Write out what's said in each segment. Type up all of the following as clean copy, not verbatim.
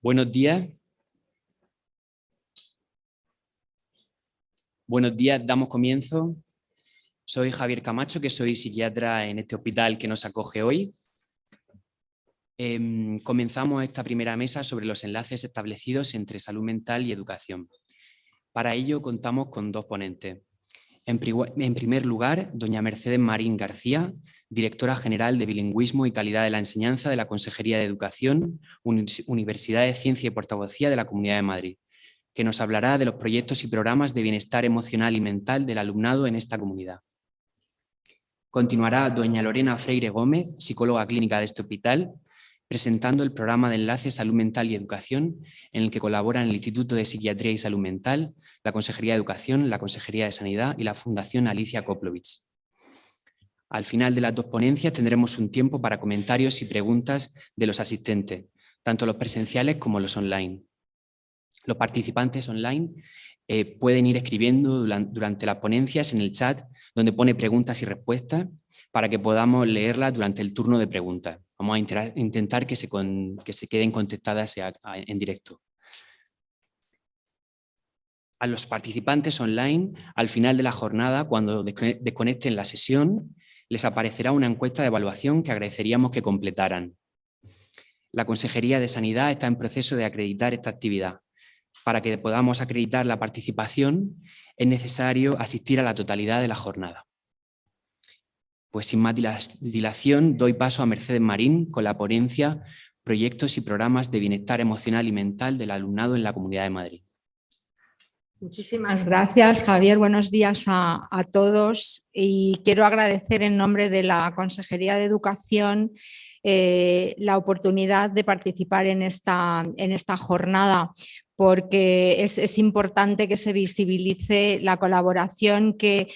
Buenos días. Buenos días, damos comienzo. Soy Javier Camacho, que soy psiquiatra en este hospital que nos acoge hoy. Comenzamos esta primera mesa sobre los enlaces establecidos entre salud mental y educación. Para ello contamos con dos ponentes. En primer lugar, doña Mercedes Marín García, directora general de Bilingüismo y Calidad de la Enseñanza de la Consejería de Educación, Universidad de Ciencia y Portavocía de la Comunidad de Madrid, que nos hablará de los proyectos y programas de bienestar emocional y mental del alumnado en esta comunidad. Continuará doña Lorena Freire Gómez, psicóloga clínica de este hospital, presentando el programa de enlaces Salud Mental y Educación, en el que colaboran el Instituto de Psiquiatría y Salud Mental, la Consejería de Educación, la Consejería de Sanidad y la Fundación Alicia Koplovich. Al final de las dos ponencias tendremos un tiempo para comentarios y preguntas de los asistentes, tanto los presenciales como los online. Los participantes online pueden ir escribiendo durante las ponencias en el chat donde pone preguntas y respuestas para que podamos leerlas durante el turno de preguntas. Vamos a intentar que se queden contestadas en directo. A los participantes online, al final de la jornada, cuando desconecten la sesión, les aparecerá una encuesta de evaluación que agradeceríamos que completaran. La Consejería de Sanidad está en proceso de acreditar esta actividad. Para que podamos acreditar la participación, es necesario asistir a la totalidad de la jornada. Pues sin más dilación, doy paso a Mercedes Marín con la ponencia Proyectos y programas de bienestar emocional y mental del alumnado en la Comunidad de Madrid. Muchísimas gracias, Javier. Buenos días a todos y quiero agradecer en nombre de la Consejería de Educación la oportunidad de participar en esta jornada, porque es importante que se visibilice la colaboración que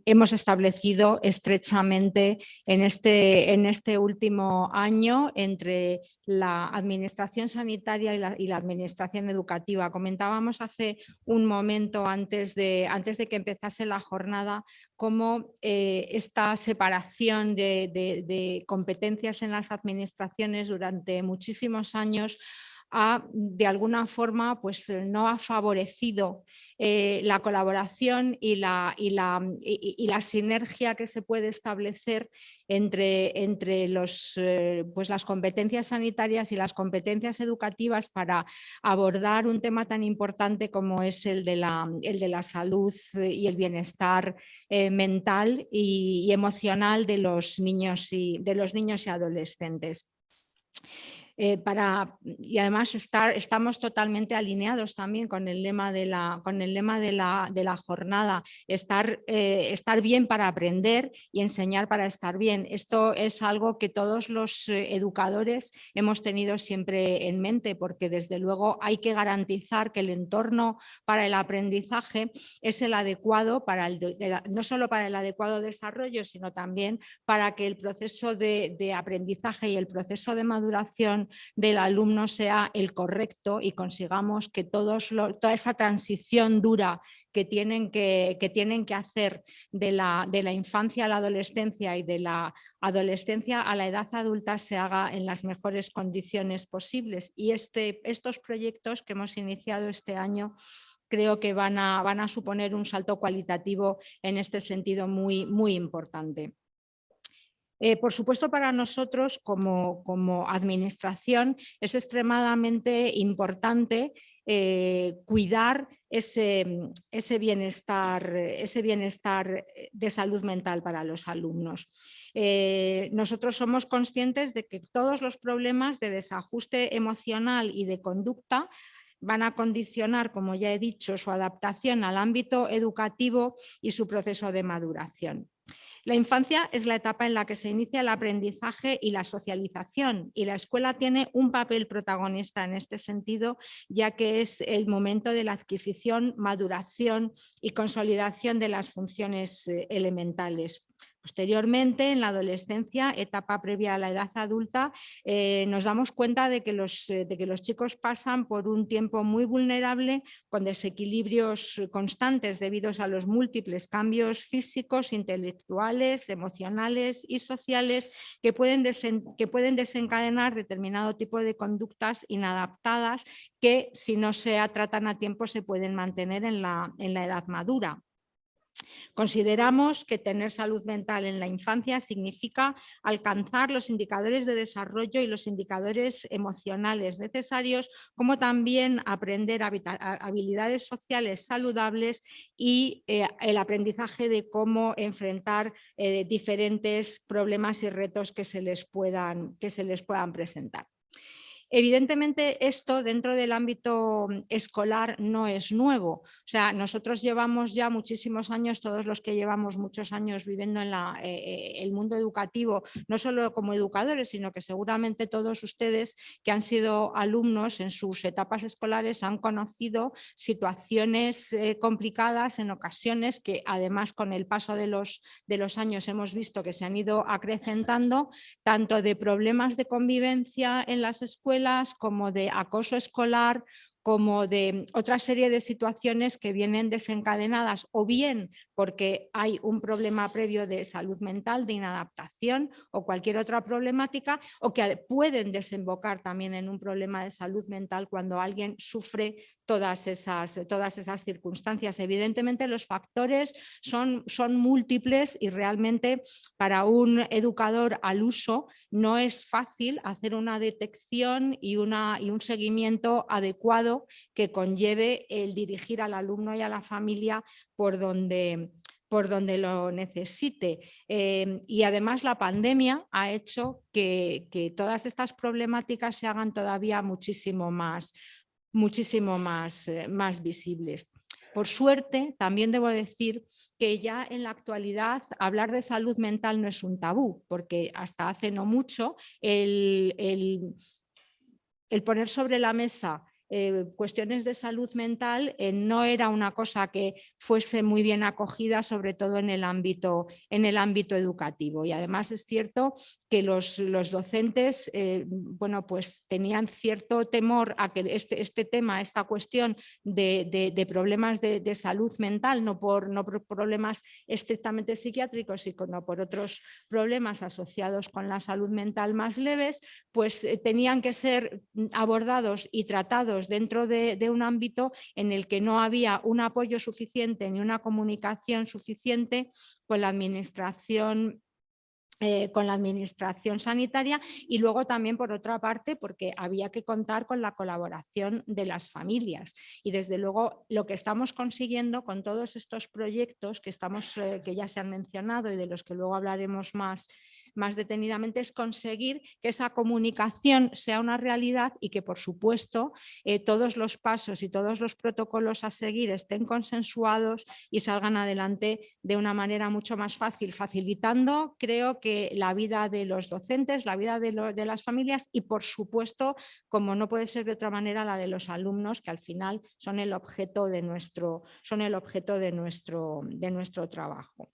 hemos establecido estrechamente en este último año entre la Administración Sanitaria y la Administración Educativa. Comentábamos hace un momento antes de que empezase la jornada cómo esta separación de competencias en las administraciones durante muchísimos años de alguna forma no ha favorecido la colaboración y la sinergia que se puede establecer entre las competencias sanitarias y las competencias educativas para abordar un tema tan importante como es el de la salud y el bienestar mental y emocional de los niños y adolescentes. Y además estamos totalmente alineados también con el lema de la jornada, estar bien para aprender y enseñar para estar bien. Esto es algo que todos los educadores hemos tenido siempre en mente, porque desde luego hay que garantizar que el entorno para el aprendizaje es el adecuado no solo para el adecuado desarrollo, sino también para que el proceso de aprendizaje y el proceso de maduración del alumno sea el correcto y consigamos que toda esa transición dura que tienen que hacer de la infancia a la adolescencia y de la adolescencia a la edad adulta se haga en las mejores condiciones posibles. Y estos proyectos que hemos iniciado este año creo que van a suponer un salto cualitativo en este sentido muy, muy importante. Por supuesto, para nosotros como administración es extremadamente importante cuidar ese bienestar de salud mental para los alumnos. Nosotros somos conscientes de que todos los problemas de desajuste emocional y de conducta van a condicionar, como ya he dicho, su adaptación al ámbito educativo y su proceso de maduración. La infancia es la etapa en la que se inicia el aprendizaje y la socialización, y la escuela tiene un papel protagonista en este sentido, ya que es el momento de la adquisición, maduración y consolidación de las funciones elementales. Posteriormente, en la adolescencia, etapa previa a la edad adulta, nos damos cuenta de que los chicos pasan por un tiempo muy vulnerable, con desequilibrios constantes debido a los múltiples cambios físicos, intelectuales, emocionales y sociales que pueden desencadenar determinado tipo de conductas inadaptadas que, si no se tratan a tiempo, se pueden mantener en la edad madura. Consideramos que tener salud mental en la infancia significa alcanzar los indicadores de desarrollo y los indicadores emocionales necesarios, como también aprender habilidades sociales saludables y el aprendizaje de cómo enfrentar diferentes problemas y retos que se les puedan presentar. Evidentemente, esto dentro del ámbito escolar no es nuevo. O sea, nosotros llevamos ya muchísimos años, todos los que llevamos muchos años viviendo en el mundo educativo, no solo como educadores, sino que seguramente todos ustedes que han sido alumnos en sus etapas escolares han conocido situaciones complicadas en ocasiones que, además, con el paso de los años hemos visto que se han ido acrecentando, tanto de problemas de convivencia en las escuelas como de acoso escolar, como de otra serie de situaciones que vienen desencadenadas o bien porque hay un problema previo de salud mental, de inadaptación o cualquier otra problemática, o que pueden desembocar también en un problema de salud mental cuando alguien sufre todas esas circunstancias. Evidentemente, los factores son múltiples y realmente para un educador al uso no es fácil hacer una detección y un seguimiento adecuado que conlleve el dirigir al alumno y a la familia por donde lo necesite. Y además la pandemia ha hecho que todas estas problemáticas se hagan todavía muchísimo más visibles. Por suerte, también debo decir que ya en la actualidad hablar de salud mental no es un tabú, porque hasta hace no mucho el poner sobre la mesa cuestiones de salud mental no era una cosa que fuese muy bien acogida, sobre todo en el ámbito educativo. Y además es cierto que los docentes bueno, pues tenían cierto temor a que este tema, esta cuestión de problemas de salud mental, no por problemas estrictamente psiquiátricos, sino por otros problemas asociados con la salud mental más leves, pues tenían que ser abordados y tratados dentro de un ámbito en el que no había un apoyo suficiente ni una comunicación suficiente con la administración sanitaria, y luego también, por otra parte, porque había que contar con la colaboración de las familias. Y desde luego lo que estamos consiguiendo con todos estos proyectos que ya se han mencionado y de los que luego hablaremos más detenidamente, es conseguir que esa comunicación sea una realidad y que, por supuesto, todos los pasos y todos los protocolos a seguir estén consensuados y salgan adelante de una manera mucho más fácil, facilitando, creo que, la vida de los docentes, la vida de las familias y, por supuesto, como no puede ser de otra manera, la de los alumnos, que al final son el objeto de nuestro trabajo.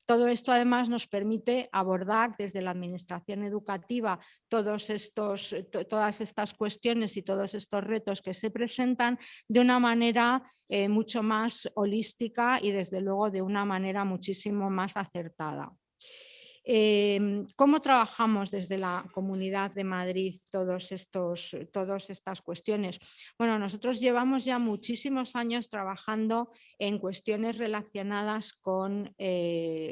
Todo esto además nos permite abordar desde la administración educativa todas estas cuestiones y todos estos retos que se presentan de una manera mucho más holística y, desde luego, de una manera muchísimo más acertada. ¿Cómo trabajamos desde la Comunidad de Madrid todas estas cuestiones? Bueno, nosotros llevamos ya muchísimos años trabajando en cuestiones relacionadas con,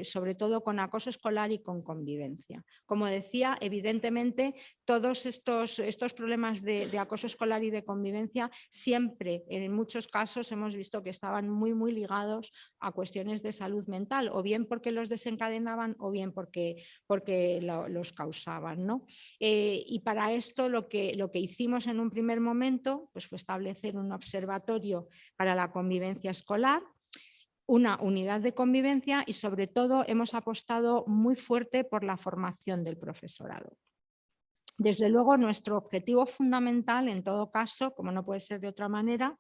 sobre todo, con acoso escolar y con convivencia. Como decía, evidentemente, todos estos problemas de acoso escolar y de convivencia siempre, en muchos casos, hemos visto que estaban muy ligados a cuestiones de salud mental, o bien porque los desencadenaban o bien porque los causaban, ¿no? Y para esto lo que hicimos en un primer momento, pues, fue establecer un observatorio para la convivencia escolar, una unidad de convivencia y, sobre todo, hemos apostado muy fuerte por la formación del profesorado. Desde luego, nuestro objetivo fundamental, en todo caso, como no puede ser de otra manera,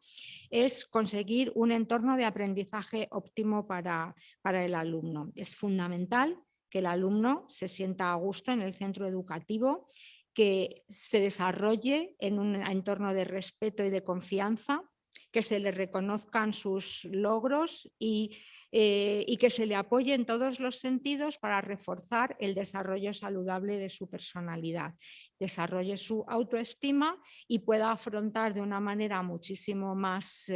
es conseguir un entorno de aprendizaje óptimo para el alumno. Es fundamental que el alumno se sienta a gusto en el centro educativo, que se desarrolle en un entorno de respeto y de confianza, que se le reconozcan sus logros y que se le apoye en todos los sentidos para reforzar el desarrollo saludable de su personalidad, desarrolle su autoestima y pueda afrontar de una manera muchísimo más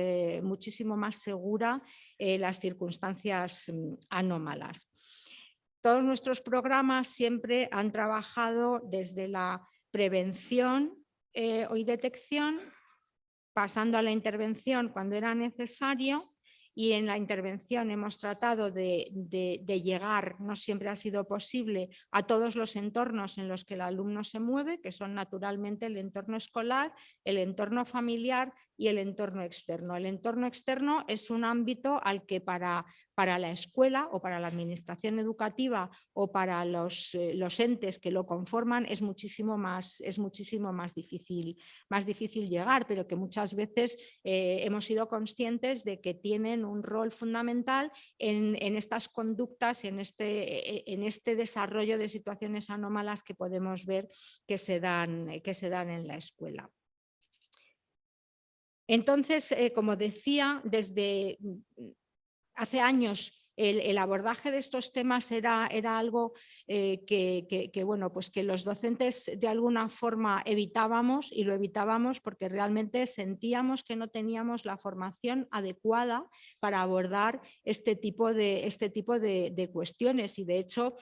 segura las circunstancias anómalas. Todos nuestros programas siempre han trabajado desde la prevención y detección, pasando a la intervención cuando era necesario, y en la intervención hemos tratado de llegar, no siempre ha sido posible, a todos los entornos en los que el alumno se mueve, que son naturalmente el entorno escolar, el entorno familiar y el entorno externo. El entorno externo es un ámbito al que para la escuela o para la administración educativa o para los entes que lo conforman es muchísimo más difícil llegar, pero que muchas veces hemos sido conscientes de que tienen un rol fundamental en estas conductas, en este desarrollo de situaciones anómalas que podemos ver que se dan en la escuela. Entonces, como decía, desde hace años el abordaje de estos temas era algo que los docentes de alguna forma evitábamos, y lo evitábamos porque realmente sentíamos que no teníamos la formación adecuada para abordar este tipo de cuestiones. Y de hecho,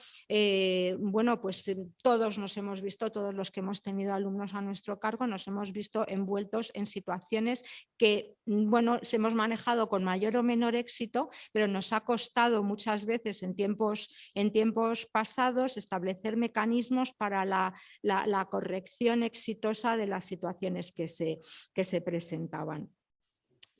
todos nos hemos visto, todos los que hemos tenido alumnos a nuestro cargo, nos hemos visto envueltos en situaciones que hemos manejado con mayor o menor éxito, pero nos ha costado muchas veces en tiempos pasados establecer mecanismos para la corrección exitosa de las situaciones que se presentaban.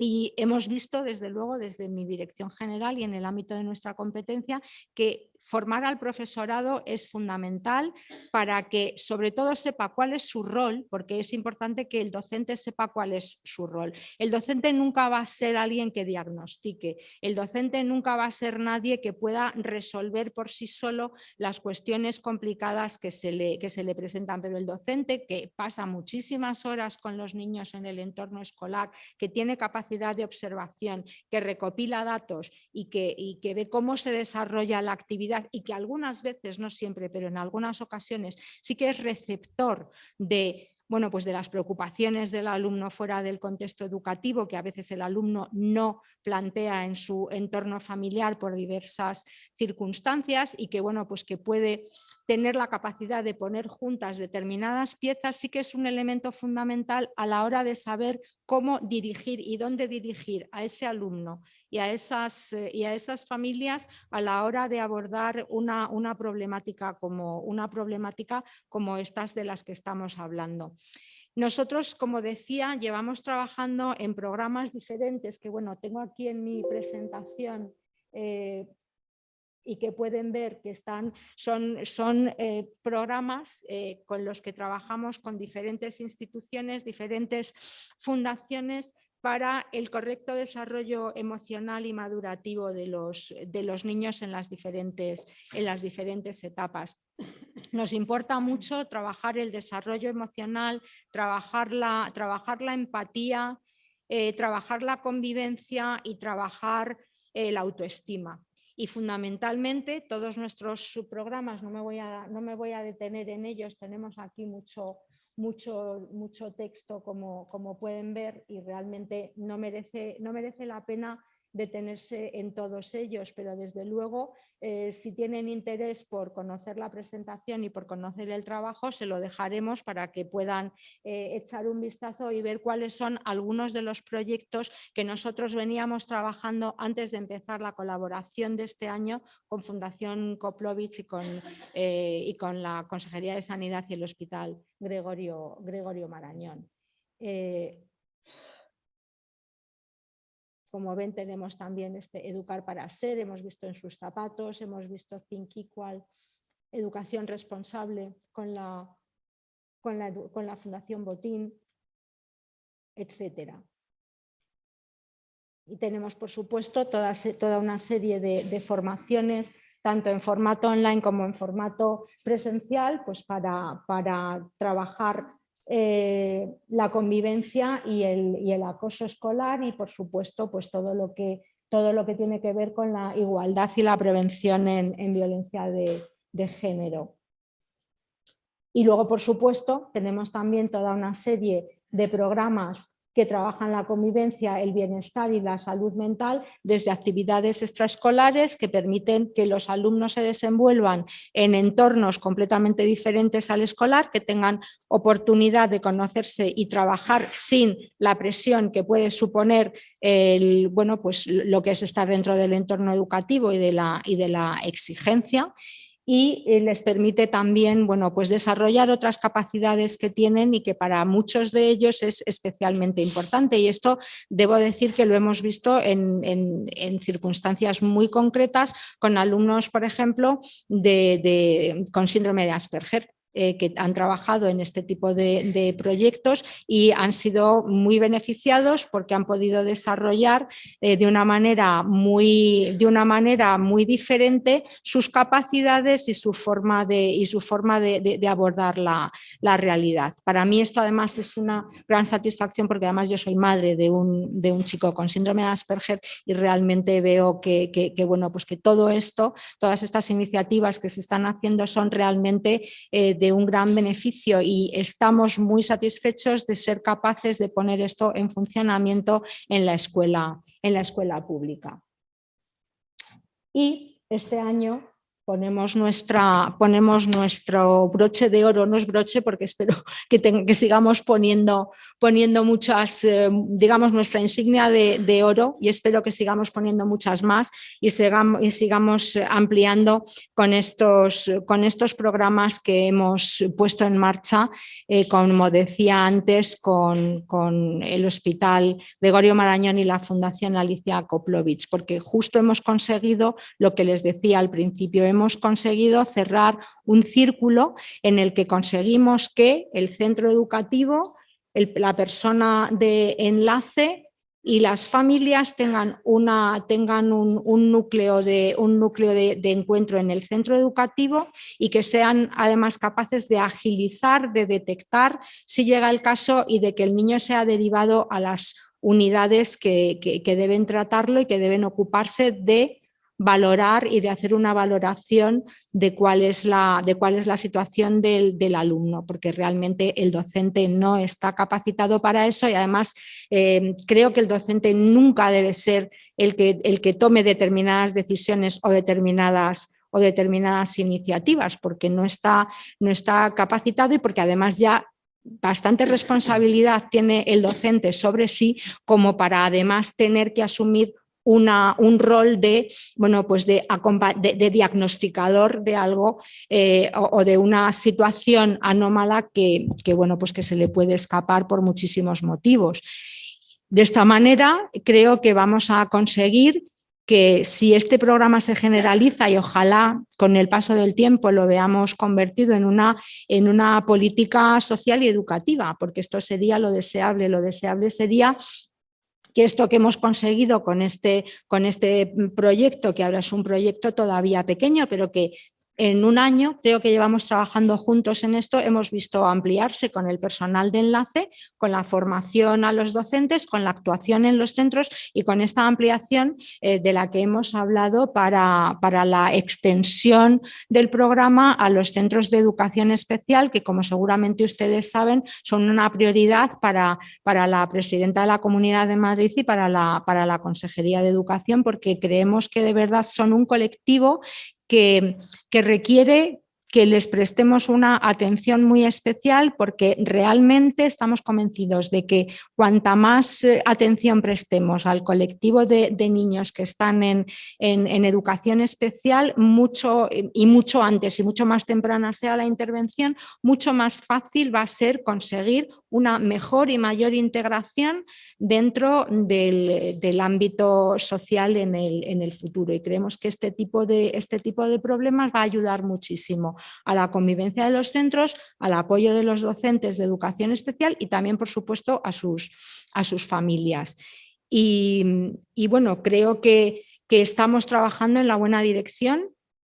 Y hemos visto, desde luego, desde mi dirección general y en el ámbito de nuestra competencia, que formar al profesorado es fundamental para que sobre todo sepa cuál es su rol, porque es importante que el docente sepa cuál es su rol. El docente nunca va a ser alguien que diagnostique, el docente nunca va a ser nadie que pueda resolver por sí solo las cuestiones complicadas que se le presentan, pero el docente, que pasa muchísimas horas con los niños en el entorno escolar, que tiene capacidad de observación, que recopila datos y que ve cómo se desarrolla la actividad, y que algunas veces, no siempre, pero en algunas ocasiones sí que es receptor de las preocupaciones del alumno fuera del contexto educativo, que a veces el alumno no plantea en su entorno familiar por diversas circunstancias, y que, que puede tener la capacidad de poner juntas determinadas piezas, sí que es un elemento fundamental a la hora de saber cómo dirigir y dónde dirigir a ese alumno y a esas familias a la hora de abordar una problemática como estas de las que estamos hablando. Nosotros, como decía, llevamos trabajando en programas diferentes que tengo aquí en mi presentación, y que pueden ver que son programas con los que trabajamos con diferentes instituciones, diferentes fundaciones, para el correcto desarrollo emocional y madurativo de los niños en las diferentes etapas. Nos importa mucho trabajar el desarrollo emocional, trabajar la empatía, trabajar la convivencia y trabajar la autoestima. Y fundamentalmente todos nuestros subprogramas, no me voy a detener en ellos, tenemos aquí mucho texto como pueden ver, y realmente no merece la pena detenerse en todos ellos, pero desde luego si tienen interés por conocer la presentación y por conocer el trabajo, se lo dejaremos para que puedan echar un vistazo y ver cuáles son algunos de los proyectos que nosotros veníamos trabajando antes de empezar la colaboración de este año con Fundación Koplovich y con la Consejería de Sanidad y el Hospital Gregorio Marañón. Como ven, tenemos también Educar para Ser, hemos visto En sus zapatos, hemos visto Think Equal, educación responsable con la con la Fundación Botín, etcétera. Y tenemos, por supuesto, toda una serie de formaciones, tanto en formato online como en formato presencial, pues para trabajar la convivencia y el acoso escolar y, por supuesto, pues todo lo que tiene que ver con la igualdad y la prevención en violencia de género. Y luego, por supuesto, tenemos también toda una serie de programas que trabajan la convivencia, el bienestar y la salud mental desde actividades extraescolares que permiten que los alumnos se desenvuelvan en entornos completamente diferentes al escolar, que tengan oportunidad de conocerse y trabajar sin la presión que puede suponer pues lo que es estar dentro del entorno educativo y de la exigencia. Y les permite también, bueno, pues desarrollar otras capacidades que tienen y que para muchos de ellos es especialmente importante. Y esto debo decir que lo hemos visto en circunstancias muy concretas con alumnos, por ejemplo, con síndrome de Asperger, que han trabajado en este tipo de proyectos y han sido muy beneficiados porque han podido desarrollar de una manera muy diferente sus capacidades y su forma de abordar la realidad. Para mí esto además es una gran satisfacción porque además yo soy madre de un chico con síndrome de Asperger y realmente veo que bueno, pues que todo esto, todas estas iniciativas que se están haciendo son realmente de un gran beneficio y estamos muy satisfechos de ser capaces de poner esto en funcionamiento en la escuela pública. Y este año ponemos nuestro broche de oro, no es broche porque espero que sigamos poniendo muchas, digamos, nuestra insignia de oro, y espero que sigamos poniendo muchas más y sigamos ampliando con estos programas que hemos puesto en marcha, como decía antes, con el Hospital Gregorio Marañón y la Fundación Alicia Koplovich, porque justo hemos conseguido lo que les decía al principio, hemos conseguido cerrar un círculo en el que conseguimos que el centro educativo, la persona de enlace y las familias tengan un núcleo de encuentro en el centro educativo y que sean además capaces de agilizar, de detectar si llega el caso y de que el niño sea derivado a las unidades que deben tratarlo y que deben ocuparse de valorar y de hacer una valoración de cuál es la situación del alumno, porque realmente el docente no está capacitado para eso y además creo que el docente nunca debe ser el que tome determinadas decisiones o determinadas iniciativas, porque no está capacitado y porque además ya bastante responsabilidad tiene el docente sobre sí como para además tener que asumir un rol de diagnosticador de algo o de una situación anómala que se le puede escapar por muchísimos motivos. De esta manera creo que vamos a conseguir que si este programa se generaliza y ojalá con el paso del tiempo lo veamos convertido en una política social y educativa, porque esto sería lo deseable sería que esto que hemos conseguido con este proyecto, que ahora es un proyecto todavía pequeño, pero que en un año, creo que llevamos trabajando juntos en esto, hemos visto ampliarse con el personal de enlace, con la formación a los docentes, con la actuación en los centros y con esta ampliación de la que hemos hablado para la extensión del programa a los centros de educación especial, que como seguramente ustedes saben son una prioridad para la presidenta de la Comunidad de Madrid y para la Consejería de Educación, porque creemos que de verdad son un colectivo que requiere que les prestemos una atención muy especial, porque realmente estamos convencidos de que cuanta más atención prestemos al colectivo de niños que están en educación especial, mucho antes y mucho más temprana sea la intervención, mucho más fácil va a ser conseguir una mejor y mayor integración dentro del ámbito social en el futuro. Y creemos que este tipo de problemas va a ayudar muchísimo a la convivencia de los centros, al apoyo de los docentes de educación especial y también, por supuesto, a sus familias. Y bueno, creo que estamos trabajando en la buena dirección.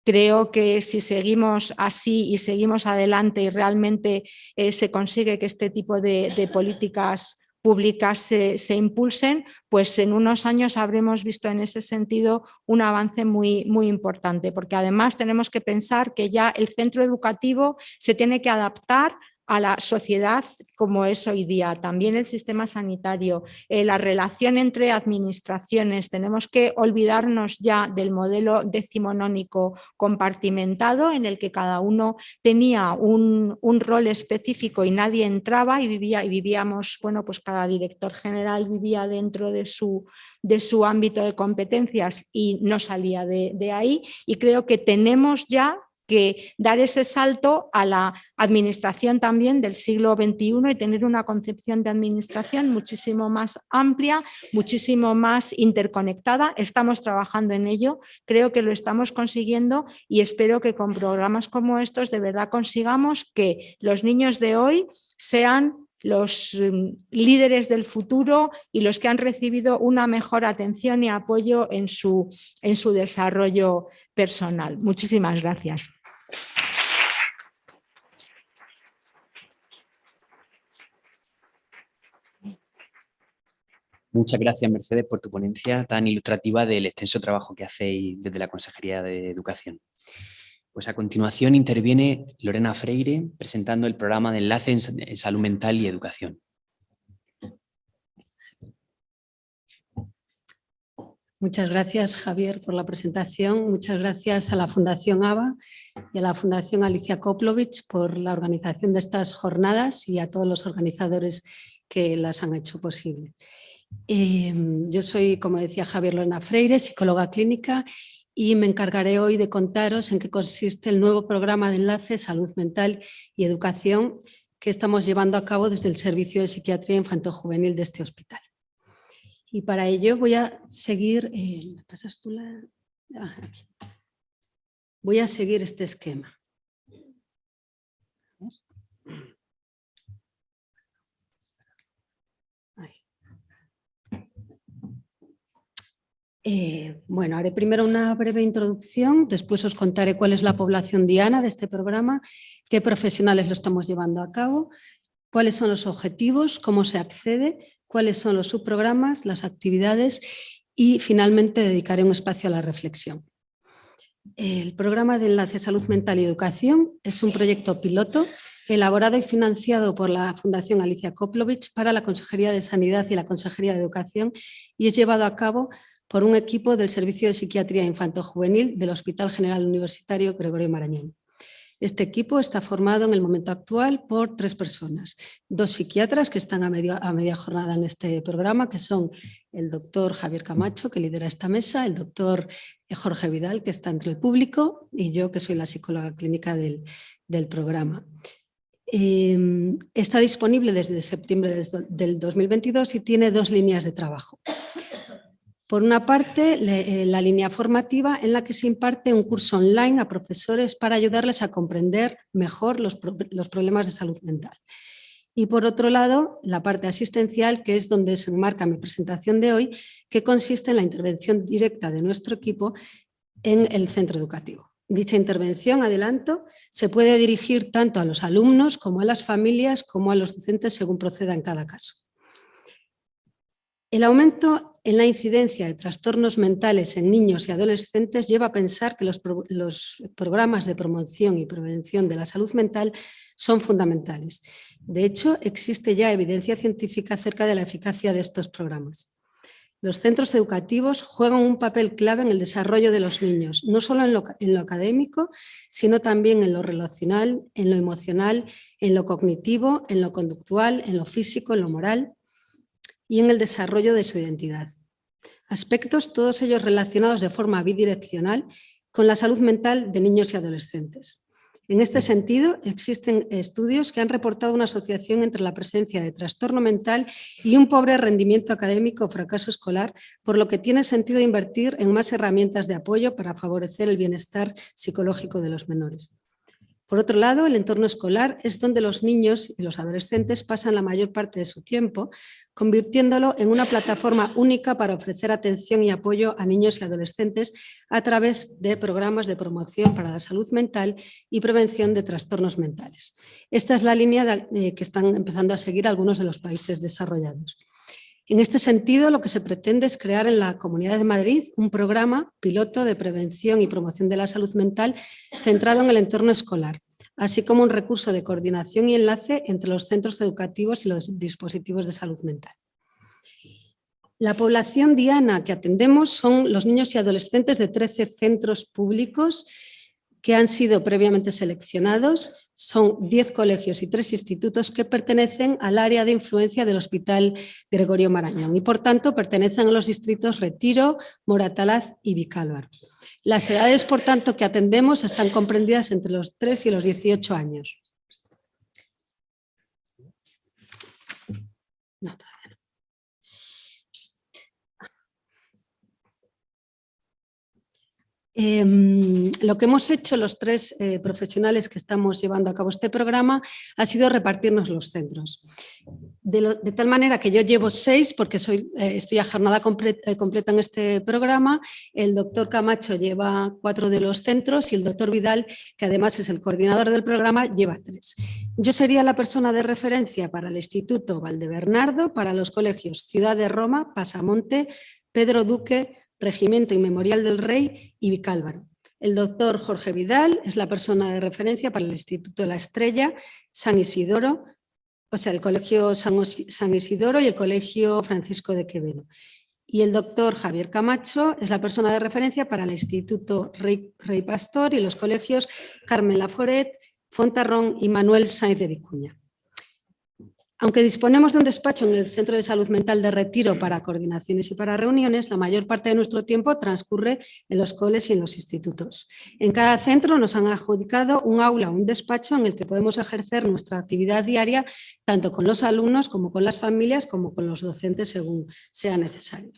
Creo que si seguimos así y seguimos adelante y realmente se consigue que este tipo de políticas públicas se impulsen, pues en unos años habremos visto en ese sentido un avance muy, muy importante, porque además tenemos que pensar que ya el centro educativo se tiene que adaptar a la sociedad como es hoy día, también el sistema sanitario, la relación entre administraciones. Tenemos que olvidarnos ya del modelo decimonónico compartimentado en el que cada uno tenía un rol específico y nadie entraba y vivíamos, bueno, pues cada director general vivía dentro de su ámbito de competencias y no salía de ahí, y creo que tenemos ya que dar ese salto a la administración también del siglo XXI y tener una concepción de administración muchísimo más amplia, muchísimo más interconectada. Estamos trabajando en ello, creo que lo estamos consiguiendo y espero que con programas como estos de verdad consigamos que los niños de hoy sean los líderes del futuro y los que han recibido una mejor atención y apoyo en su desarrollo personal. Muchísimas gracias. Muchas gracias, Mercedes, por tu ponencia tan ilustrativa del extenso trabajo que hacéis desde la Consejería de Educación. Pues a continuación interviene Lorena Freire presentando el programa de enlace en salud mental y educación. Muchas gracias, Javier, por la presentación. Muchas gracias a la Fundación ABA y a la Fundación Alicia Koplovich por la organización de estas jornadas y a todos los organizadores que las han hecho posible. Yo soy, como decía Javier, Lorena Freire, psicóloga clínica, y me encargaré hoy de contaros en qué consiste el nuevo programa de enlace Salud Mental y Educación que estamos llevando a cabo desde el Servicio de Psiquiatría Infanto-Juvenil de este hospital. Y para ello voy a seguir, ¿me pasas tú la? Aquí. Voy a seguir este esquema. Bueno, haré primero una breve introducción, después os contaré cuál es la población diana de este programa, qué profesionales lo estamos llevando a cabo, cuáles son los objetivos, cómo se accede, cuáles son los subprogramas, las actividades y finalmente dedicaré un espacio a la reflexión. El programa de enlace Salud Mental y Educación es un proyecto piloto elaborado y financiado por la Fundación Alicia Koplovich para la Consejería de Sanidad y la Consejería de Educación y es llevado a cabo por un equipo del Servicio de Psiquiatría Infanto-Juvenil del Hospital General Universitario Gregorio Marañón. Este equipo está formado en el momento actual por 3 personas, 2 psiquiatras que están a media jornada en este programa, que son el doctor Javier Camacho, que lidera esta mesa, el doctor Jorge Vidal, que está entre el público, y yo, que soy la psicóloga clínica del programa. Está disponible desde septiembre del 2022 y tiene 2 líneas de trabajo. Por una parte, la línea formativa en la que se imparte un curso online a profesores para ayudarles a comprender mejor los problemas de salud mental. Y por otro lado, la parte asistencial, que es donde se enmarca mi presentación de hoy, que consiste en la intervención directa de nuestro equipo en el centro educativo. Dicha intervención, adelanto, se puede dirigir tanto a los alumnos como a las familias como a los docentes según proceda en cada caso. El aumento en la incidencia de trastornos mentales en niños y adolescentes lleva a pensar que los programas de promoción y prevención de la salud mental son fundamentales. De hecho, existe ya evidencia científica acerca de la eficacia de estos programas. Los centros educativos juegan un papel clave en el desarrollo de los niños, no solo en lo académico, sino también en lo relacional, en lo emocional, en lo cognitivo, en lo conductual, en lo físico, en lo moral y en el desarrollo de su identidad. Aspectos todos ellos relacionados de forma bidireccional con la salud mental de niños y adolescentes. En este sentido, existen estudios que han reportado una asociación entre la presencia de trastorno mental y un pobre rendimiento académico o fracaso escolar, por lo que tiene sentido invertir en más herramientas de apoyo para favorecer el bienestar psicológico de los menores. Por otro lado, el entorno escolar es donde los niños y los adolescentes pasan la mayor parte de su tiempo, convirtiéndolo en una plataforma única para ofrecer atención y apoyo a niños y adolescentes a través de programas de promoción para la salud mental y prevención de trastornos mentales. Esta es la línea que están empezando a seguir algunos de los países desarrollados. En este sentido, lo que se pretende es crear en la Comunidad de Madrid un programa piloto de prevención y promoción de la salud mental centrado en el entorno escolar, así como un recurso de coordinación y enlace entre los centros educativos y los dispositivos de salud mental. La población diana que atendemos son los niños y adolescentes de 13 centros públicos que han sido previamente seleccionados. Son 10 colegios y 3 institutos que pertenecen al área de influencia del Hospital Gregorio Marañón y, por tanto, pertenecen a los distritos Retiro, Moratalaz y Vicálvaro. Las edades, por tanto, que atendemos están comprendidas entre los 3 y los 18 años. No, todavía no. Lo que hemos hecho los 3 profesionales que estamos llevando a cabo este programa ha sido repartirnos los centros. De tal manera que yo llevo 6 porque estoy a jornada completa en este programa. El doctor Camacho lleva 4 de los centros y el doctor Vidal, que además es el coordinador del programa, lleva 3. Yo sería la persona de referencia para el Instituto Valdebernardo, para los colegios Ciudad de Roma, Pasamonte, Pedro Duque, Regimiento y Memorial del Rey y Vicálvaro. El doctor Jorge Vidal es la persona de referencia para el Instituto La Estrella, San Isidoro, o sea, el Colegio San Isidoro y el Colegio Francisco de Quevedo. Y el doctor Javier Camacho es la persona de referencia para el Instituto Rey Pastor y los colegios Carmen Laforet, Fontarrón y Manuel Sáenz de Vicuña. Aunque disponemos de un despacho en el Centro de Salud Mental de Retiro para coordinaciones y para reuniones, la mayor parte de nuestro tiempo transcurre en los coles y en los institutos. En cada centro nos han adjudicado un aula o un despacho en el que podemos ejercer nuestra actividad diaria tanto con los alumnos como con las familias como con los docentes según sea necesario.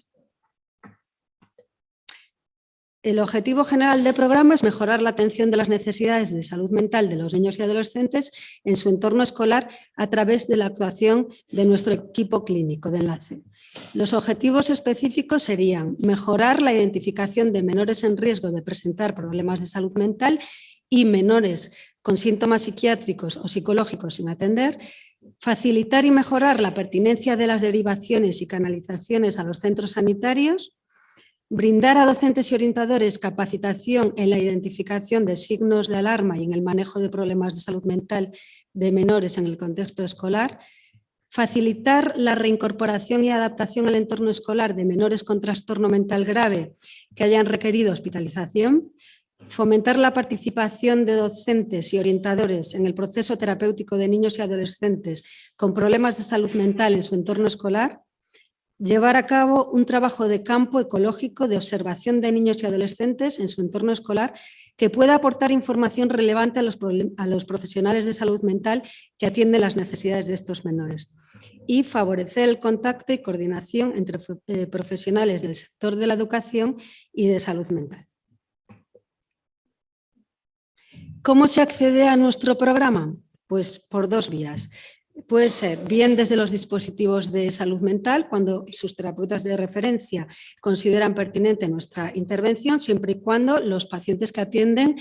El objetivo general del programa es mejorar la atención de las necesidades de salud mental de los niños y adolescentes en su entorno escolar a través de la actuación de nuestro equipo clínico de enlace. Los objetivos específicos serían mejorar la identificación de menores en riesgo de presentar problemas de salud mental y menores con síntomas psiquiátricos o psicológicos sin atender, facilitar y mejorar la pertinencia de las derivaciones y canalizaciones a los centros sanitarios, brindar a docentes y orientadores capacitación en la identificación de signos de alarma y en el manejo de problemas de salud mental de menores en el contexto escolar, facilitar la reincorporación y adaptación al entorno escolar de menores con trastorno mental grave que hayan requerido hospitalización, fomentar la participación de docentes y orientadores en el proceso terapéutico de niños y adolescentes con problemas de salud mental en su entorno escolar, llevar a cabo un trabajo de campo ecológico de observación de niños y adolescentes en su entorno escolar que pueda aportar información relevante a los profesionales de salud mental que atienden las necesidades de estos menores y favorecer el contacto y coordinación entre profesionales del sector de la educación y de salud mental. ¿Cómo se accede a nuestro programa? Pues por 2 vías. Puede ser bien desde los dispositivos de salud mental, cuando sus terapeutas de referencia consideran pertinente nuestra intervención, siempre y cuando los pacientes que atienden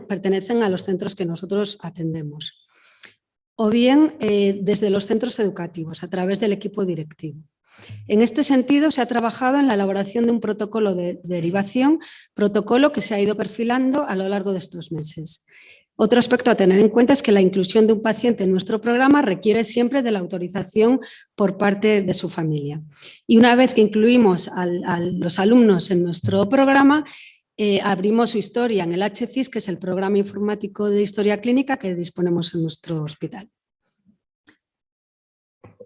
pertenecen a los centros que nosotros atendemos. O bien desde los centros educativos, a través del equipo directivo. En este sentido, se ha trabajado en la elaboración de un protocolo de derivación, protocolo que se ha ido perfilando a lo largo de estos meses. Otro aspecto a tener en cuenta es que la inclusión de un paciente en nuestro programa requiere siempre de la autorización por parte de su familia. Y una vez que incluimos a los alumnos en nuestro programa, abrimos su historia en el HCIS, que es el programa informático de historia clínica que disponemos en nuestro hospital.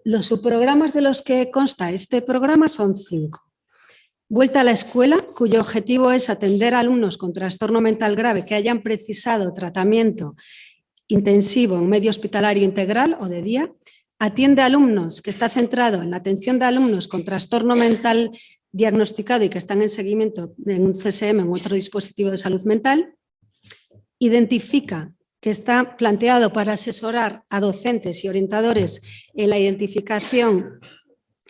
Los subprogramas de los que consta este programa son 5. Vuelta a la escuela, cuyo objetivo es atender a alumnos con trastorno mental grave que hayan precisado tratamiento intensivo en medio hospitalario integral o de día. Atiende a alumnos, que está centrado en la atención de alumnos con trastorno mental diagnosticado y que están en seguimiento en un CSM o en otro dispositivo de salud mental. Identifica que está planteado para asesorar a docentes y orientadores en la identificación,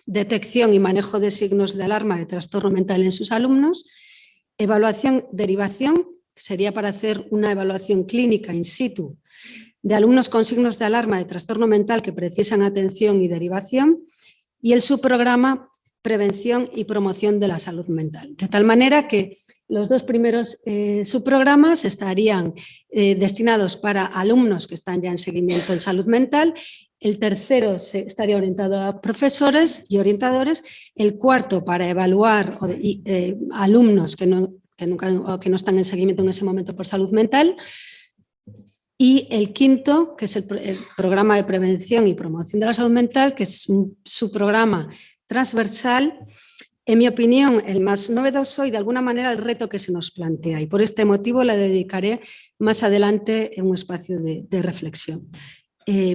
detección y manejo de signos de alarma de trastorno mental en sus alumnos. Evaluación-derivación, que sería para hacer una evaluación clínica in situ de alumnos con signos de alarma de trastorno mental que precisan atención y derivación. Y el subprograma Prevención y Promoción de la Salud Mental. De tal manera que los dos primeros subprogramas estarían destinados para alumnos que están ya en seguimiento en salud mental. El tercero estaría orientado a profesores y orientadores. El cuarto para evaluar alumnos que no están en seguimiento en ese momento por salud mental. Y el quinto, que es el programa de prevención y promoción de la salud mental, que es un subprograma transversal, en mi opinión, el más novedoso y de alguna manera el reto que se nos plantea. Y por este motivo le dedicaré más adelante en un espacio de reflexión.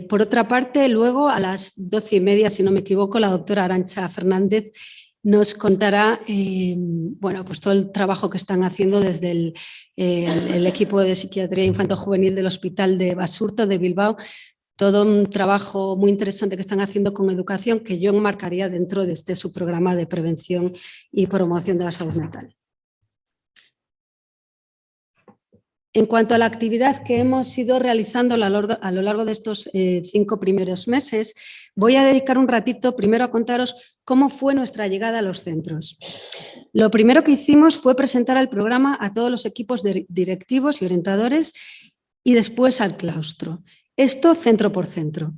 Por otra parte, luego a las 12:30, si no me equivoco, la doctora Arantxa Fernández nos contará pues todo el trabajo que están haciendo desde el equipo de psiquiatría infanto-juvenil del Hospital de Basurto de Bilbao. Todo un trabajo muy interesante que están haciendo con educación que yo enmarcaría dentro de este subprograma de prevención y promoción de la salud mental. En cuanto a la actividad que hemos ido realizando a lo largo de estos 5 primeros meses, voy a dedicar un ratito primero a contaros cómo fue nuestra llegada a los centros. Lo primero que hicimos fue presentar el programa a todos los equipos directivos y orientadores y después al claustro. Esto centro por centro.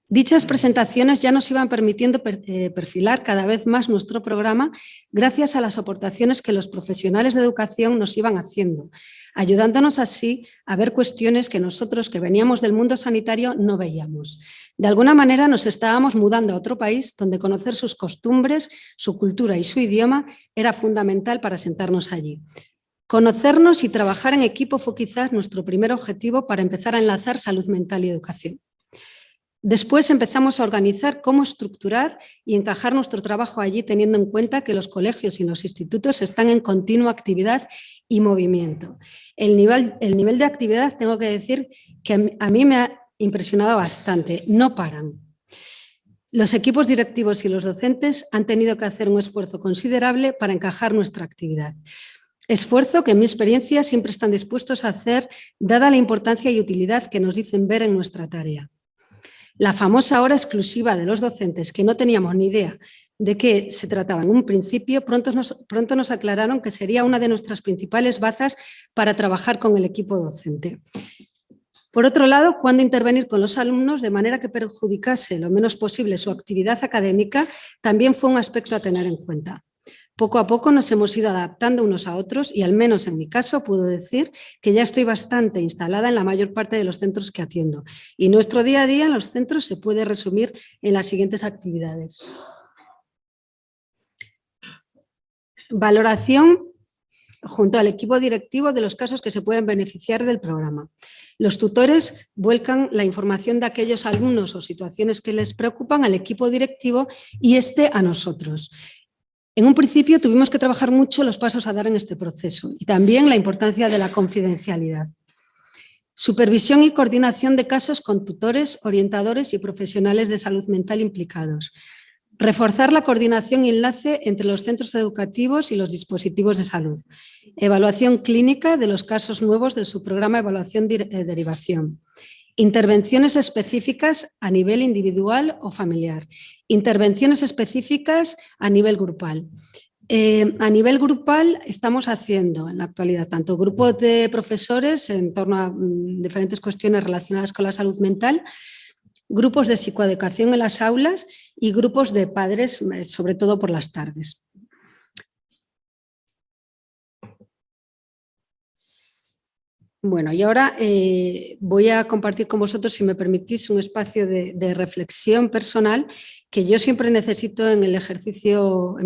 Dichas presentaciones ya nos iban permitiendo perfilar cada vez más nuestro programa gracias a las aportaciones que los profesionales de educación nos iban haciendo, ayudándonos así a ver cuestiones que nosotros que veníamos del mundo sanitario no veíamos. De alguna manera nos estábamos mudando a otro país donde conocer sus costumbres, su cultura y su idioma era fundamental para sentarnos allí. Conocernos y trabajar en equipo fue quizás nuestro primer objetivo para empezar a enlazar salud mental y educación. Después empezamos a organizar cómo estructurar y encajar nuestro trabajo allí, teniendo en cuenta que los colegios y los institutos están en continua actividad y movimiento. El nivel de actividad, tengo que decir que a mí me ha impresionado bastante, no paran. Los equipos directivos y los docentes han tenido que hacer un esfuerzo considerable para encajar nuestra actividad. Esfuerzo que en mi experiencia siempre están dispuestos a hacer, dada la importancia y utilidad que nos dicen ver en nuestra tarea. La famosa hora exclusiva de los docentes, que no teníamos ni idea de qué se trataba en un principio, pronto nos aclararon que sería una de nuestras principales bazas para trabajar con el equipo docente. Por otro lado, cuándo intervenir con los alumnos de manera que perjudicase lo menos posible su actividad académica también fue un aspecto a tener en cuenta. Poco a poco nos hemos ido adaptando unos a otros y al menos en mi caso puedo decir que ya estoy bastante instalada en la mayor parte de los centros que atiendo y nuestro día a día en los centros se puede resumir en las siguientes actividades. Valoración junto al equipo directivo de los casos que se pueden beneficiar del programa. Los tutores vuelcan la información de aquellos alumnos o situaciones que les preocupan al equipo directivo y este a nosotros. En un principio tuvimos que trabajar mucho los pasos a dar en este proceso y también la importancia de la confidencialidad. Supervisión y coordinación de casos con tutores, orientadores y profesionales de salud mental implicados. Reforzar la coordinación y enlace entre los centros educativos y los dispositivos de salud. Evaluación clínica de los casos nuevos de su programa de evaluación derivación. Intervenciones específicas a nivel individual o familiar. Intervenciones específicas a nivel grupal. A nivel grupal estamos haciendo en la actualidad tanto grupos de profesores en torno a diferentes cuestiones relacionadas con la salud mental, grupos de psicoeducación en las aulas y grupos de padres, sobre todo por las tardes. Bueno, y ahora voy a compartir con vosotros, si me permitís, un espacio de reflexión personal que yo siempre necesito en mi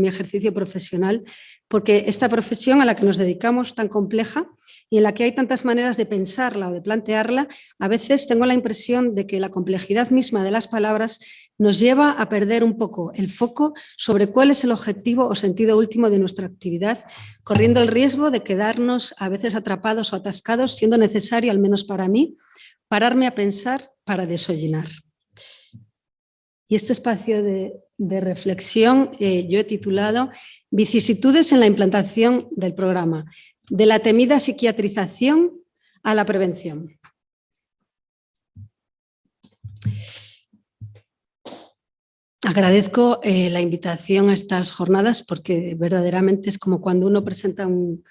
ejercicio profesional, porque esta profesión a la que nos dedicamos tan compleja y en la que hay tantas maneras de pensarla o de plantearla, a veces tengo la impresión de que la complejidad misma de las palabras nos lleva a perder un poco el foco sobre cuál es el objetivo o sentido último de nuestra actividad, corriendo el riesgo de quedarnos a veces atrapados o atascados, siendo necesario, al menos para mí, pararme a pensar para deshollinar. Y este espacio de reflexión yo he titulado Vicisitudes en la implantación del programa, de la temida psiquiatrización a la prevención. Agradezco la invitación a estas jornadas porque verdaderamente es como cuando uno presenta un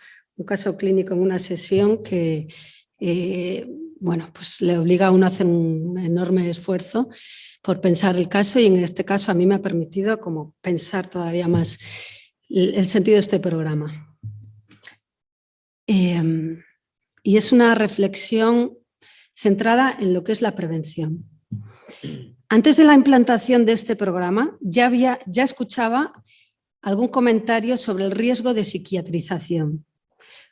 caso clínico en una sesión que bueno, pues le obliga a uno a hacer un enorme esfuerzo por pensar el caso, y en este caso a mí me ha permitido como pensar todavía más el sentido de este programa. Y es una reflexión centrada en lo que es la prevención. Antes de la implantación de este programa ya escuchaba algún comentario sobre el riesgo de psiquiatrización.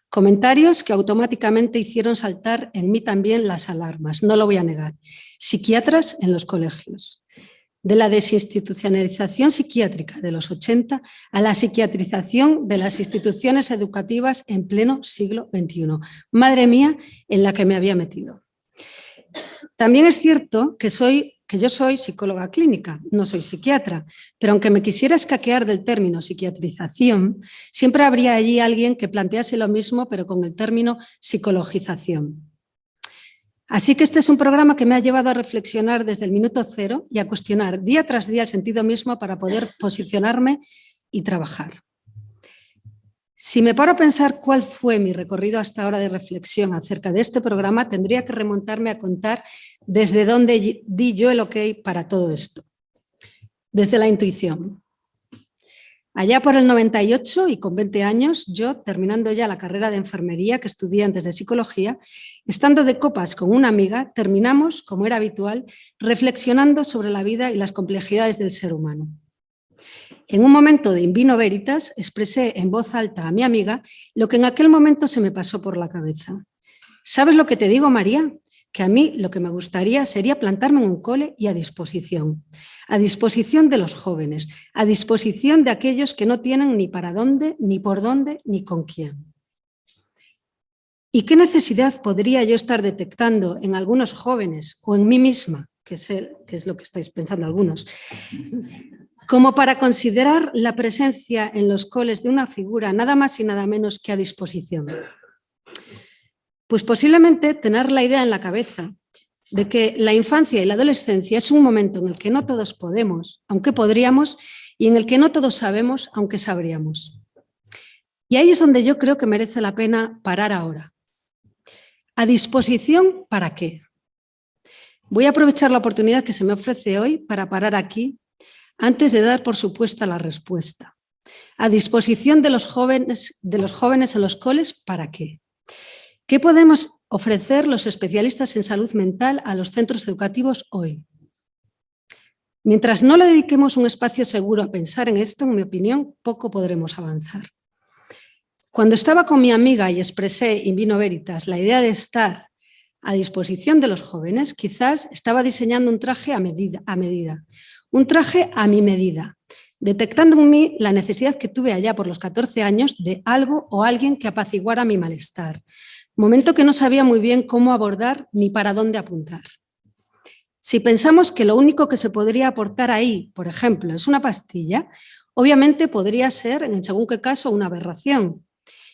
Comentarios que automáticamente hicieron saltar en mí también las alarmas, no lo voy a negar. Psiquiatras en los colegios. De la desinstitucionalización psiquiátrica de los 80 a la psiquiatrización de las instituciones educativas en pleno siglo XXI. Madre mía, en la que me había metido. También es cierto que yo soy psicóloga clínica, no soy psiquiatra, pero aunque me quisiera escaquear del término psiquiatrización, siempre habría allí alguien que plantease lo mismo, pero con el término psicologización. Así que este es un programa que me ha llevado a reflexionar desde el minuto cero y a cuestionar día tras día el sentido mismo para poder posicionarme y trabajar. Si me paro a pensar cuál fue mi recorrido hasta ahora de reflexión acerca de este programa, tendría que remontarme a contar desde dónde di yo el ok para todo esto. Desde la intuición. Allá por el 98 y con 20 años, yo, terminando ya la carrera de enfermería que estudié antes de psicología, estando de copas con una amiga, terminamos, como era habitual, reflexionando sobre la vida y las complejidades del ser humano. En un momento de in vino veritas, expresé en voz alta a mi amiga lo que en aquel momento se me pasó por la cabeza. ¿Sabes lo que te digo, María? Que a mí lo que me gustaría sería plantarme en un cole y a disposición de los jóvenes, a disposición de aquellos que no tienen ni para dónde, ni por dónde, ni con quién. ¿Y qué necesidad podría yo estar detectando en algunos jóvenes o en mí misma, que es lo que estáis pensando algunos, como para considerar la presencia en los coles de una figura nada más y nada menos que a disposición? Pues posiblemente tener la idea en la cabeza de que la infancia y la adolescencia es un momento en el que no todos podemos, aunque podríamos, y en el que no todos sabemos, aunque sabríamos. Y ahí es donde yo creo que merece la pena parar ahora. ¿A disposición para qué? Voy a aprovechar la oportunidad que se me ofrece hoy para parar aquí, antes de dar por supuesta la respuesta. ¿A disposición de los jóvenes en los coles para qué? ¿Qué podemos ofrecer los especialistas en salud mental a los centros educativos hoy? Mientras no le dediquemos un espacio seguro a pensar en esto, en mi opinión, poco podremos avanzar. Cuando estaba con mi amiga y expresé in vino veritas la idea de estar a disposición de los jóvenes, quizás estaba diseñando un traje a medida, un traje a mi medida, detectando en mí la necesidad que tuve allá por los 14 años de algo o alguien que apaciguara mi malestar, momento que no sabía muy bien cómo abordar ni para dónde apuntar. Si pensamos que lo único que se podría aportar ahí, por ejemplo, es una pastilla, obviamente podría ser, en según qué caso, una aberración.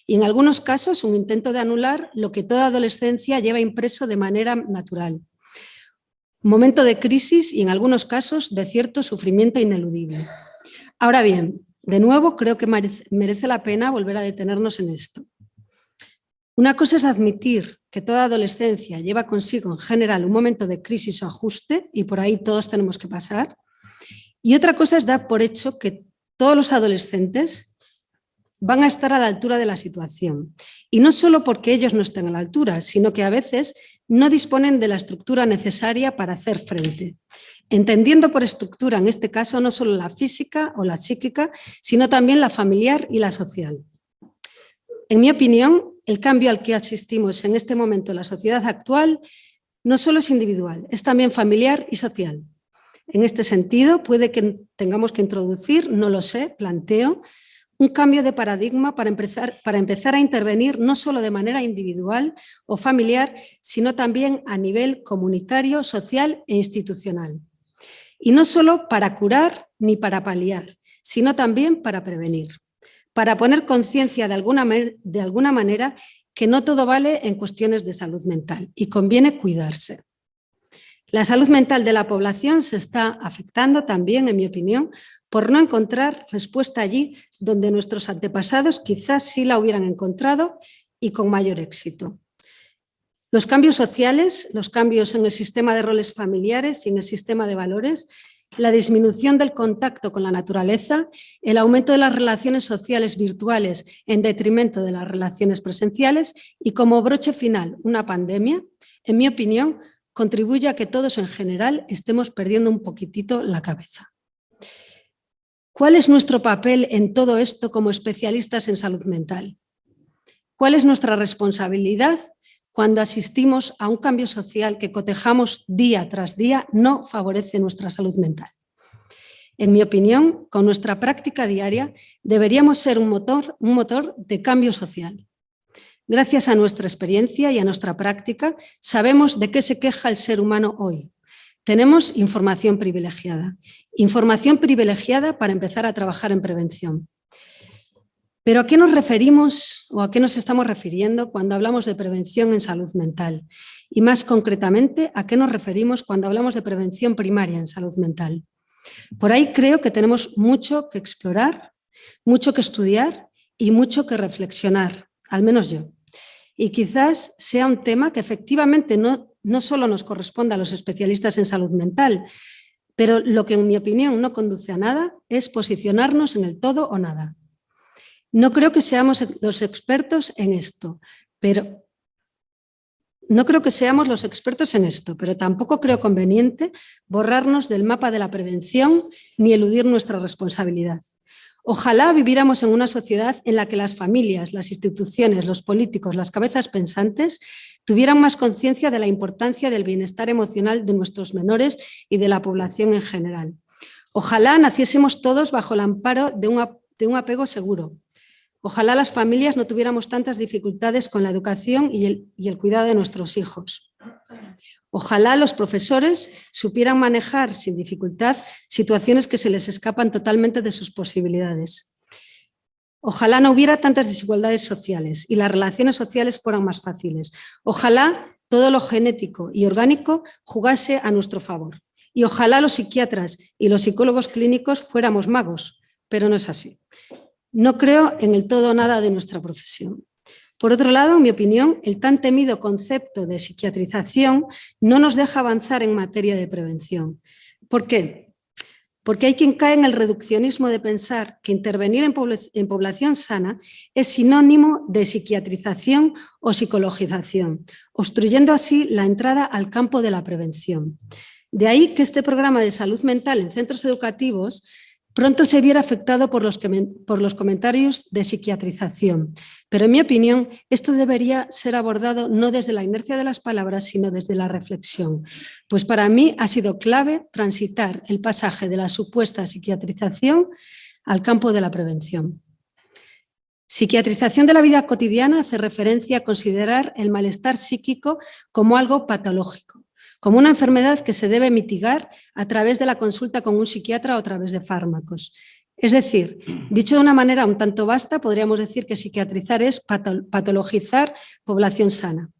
Y en algunos casos un intento de anular lo que toda adolescencia lleva impreso de manera natural. Momento de crisis y en algunos casos de cierto sufrimiento ineludible. Ahora bien, de nuevo creo que merece la pena volver a detenernos en esto. Una cosa es admitir que toda adolescencia lleva consigo en general un momento de crisis o ajuste y por ahí todos tenemos que pasar. Y otra cosa es dar por hecho que todos los adolescentes van a estar a la altura de la situación. Y no solo porque ellos no estén a la altura, sino que a veces no disponen de la estructura necesaria para hacer frente. Entendiendo por estructura, en este caso, no solo la física o la psíquica, sino también la familiar y la social. En mi opinión, el cambio al que asistimos en este momento en la sociedad actual no solo es individual, es también familiar y social. En este sentido, puede que tengamos que introducir, no lo sé, planteo, un cambio de paradigma para empezar a intervenir no solo de manera individual o familiar, sino también a nivel comunitario, social e institucional. Y no solo para curar ni para paliar, sino también para prevenir, para poner conciencia de alguna manera que no todo vale en cuestiones de salud mental y conviene cuidarse. La salud mental de la población se está afectando también, en mi opinión, por no encontrar respuesta allí donde nuestros antepasados quizás sí la hubieran encontrado y con mayor éxito. Los cambios sociales, los cambios en el sistema de roles familiares y en el sistema de valores, la disminución del contacto con la naturaleza, el aumento de las relaciones sociales virtuales en detrimento de las relaciones presenciales y como broche final una pandemia, en mi opinión, contribuye a que todos en general estemos perdiendo un poquitito la cabeza. ¿Cuál es nuestro papel en todo esto como especialistas en salud mental? ¿Cuál es nuestra responsabilidad cuando asistimos a un cambio social que cotejamos día tras día no favorece nuestra salud mental? En mi opinión, con nuestra práctica diaria deberíamos ser un motor de cambio social. Gracias a nuestra experiencia y a nuestra práctica, sabemos de qué se queja el ser humano hoy. Tenemos información privilegiada para empezar a trabajar en prevención. Pero ¿a qué nos referimos o a qué nos estamos refiriendo cuando hablamos de prevención en salud mental? Y más concretamente, ¿a qué nos referimos cuando hablamos de prevención primaria en salud mental? Por ahí creo que tenemos mucho que explorar, mucho que estudiar y mucho que reflexionar, al menos yo. Y quizás sea un tema que efectivamente no solo nos corresponde a los especialistas en salud mental, pero lo que en mi opinión no conduce a nada es posicionarnos en el todo o nada. No creo que seamos los expertos en esto, pero tampoco creo conveniente borrarnos del mapa de la prevención ni eludir nuestra responsabilidad. Ojalá viviéramos en una sociedad en la que las familias, las instituciones, los políticos, las cabezas pensantes tuvieran más conciencia de la importancia del bienestar emocional de nuestros menores y de la población en general. Ojalá naciésemos todos bajo el amparo de un apego seguro. Ojalá las familias no tuviéramos tantas dificultades con la educación y el cuidado de nuestros hijos. Ojalá los profesores supieran manejar sin dificultad situaciones que se les escapan totalmente de sus posibilidades. Ojalá no hubiera tantas desigualdades sociales y las relaciones sociales fueran más fáciles. Ojalá todo lo genético y orgánico jugase a nuestro favor. Y ojalá los psiquiatras y los psicólogos clínicos fuéramos magos, pero no es así. No creo en el todo o nada de nuestra profesión. Por otro lado, en mi opinión, el tan temido concepto de psiquiatrización no nos deja avanzar en materia de prevención. ¿Por qué? Porque hay quien cae en el reduccionismo de pensar que intervenir en población sana es sinónimo de psiquiatrización o psicologización, obstruyendo así la entrada al campo de la prevención. De ahí que este programa de salud mental en centros educativos pronto se viera afectado por los comentarios de psiquiatrización. Pero en mi opinión, esto debería ser abordado no desde la inercia de las palabras, sino desde la reflexión. Pues para mí ha sido clave transitar el pasaje de la supuesta psiquiatrización al campo de la prevención. Psiquiatrización de la vida cotidiana hace referencia a considerar el malestar psíquico como algo patológico, como una enfermedad que se debe mitigar a través de la consulta con un psiquiatra o a través de fármacos. Es decir, dicho de una manera un tanto vasta, podríamos decir que psiquiatrizar es patologizar población sana.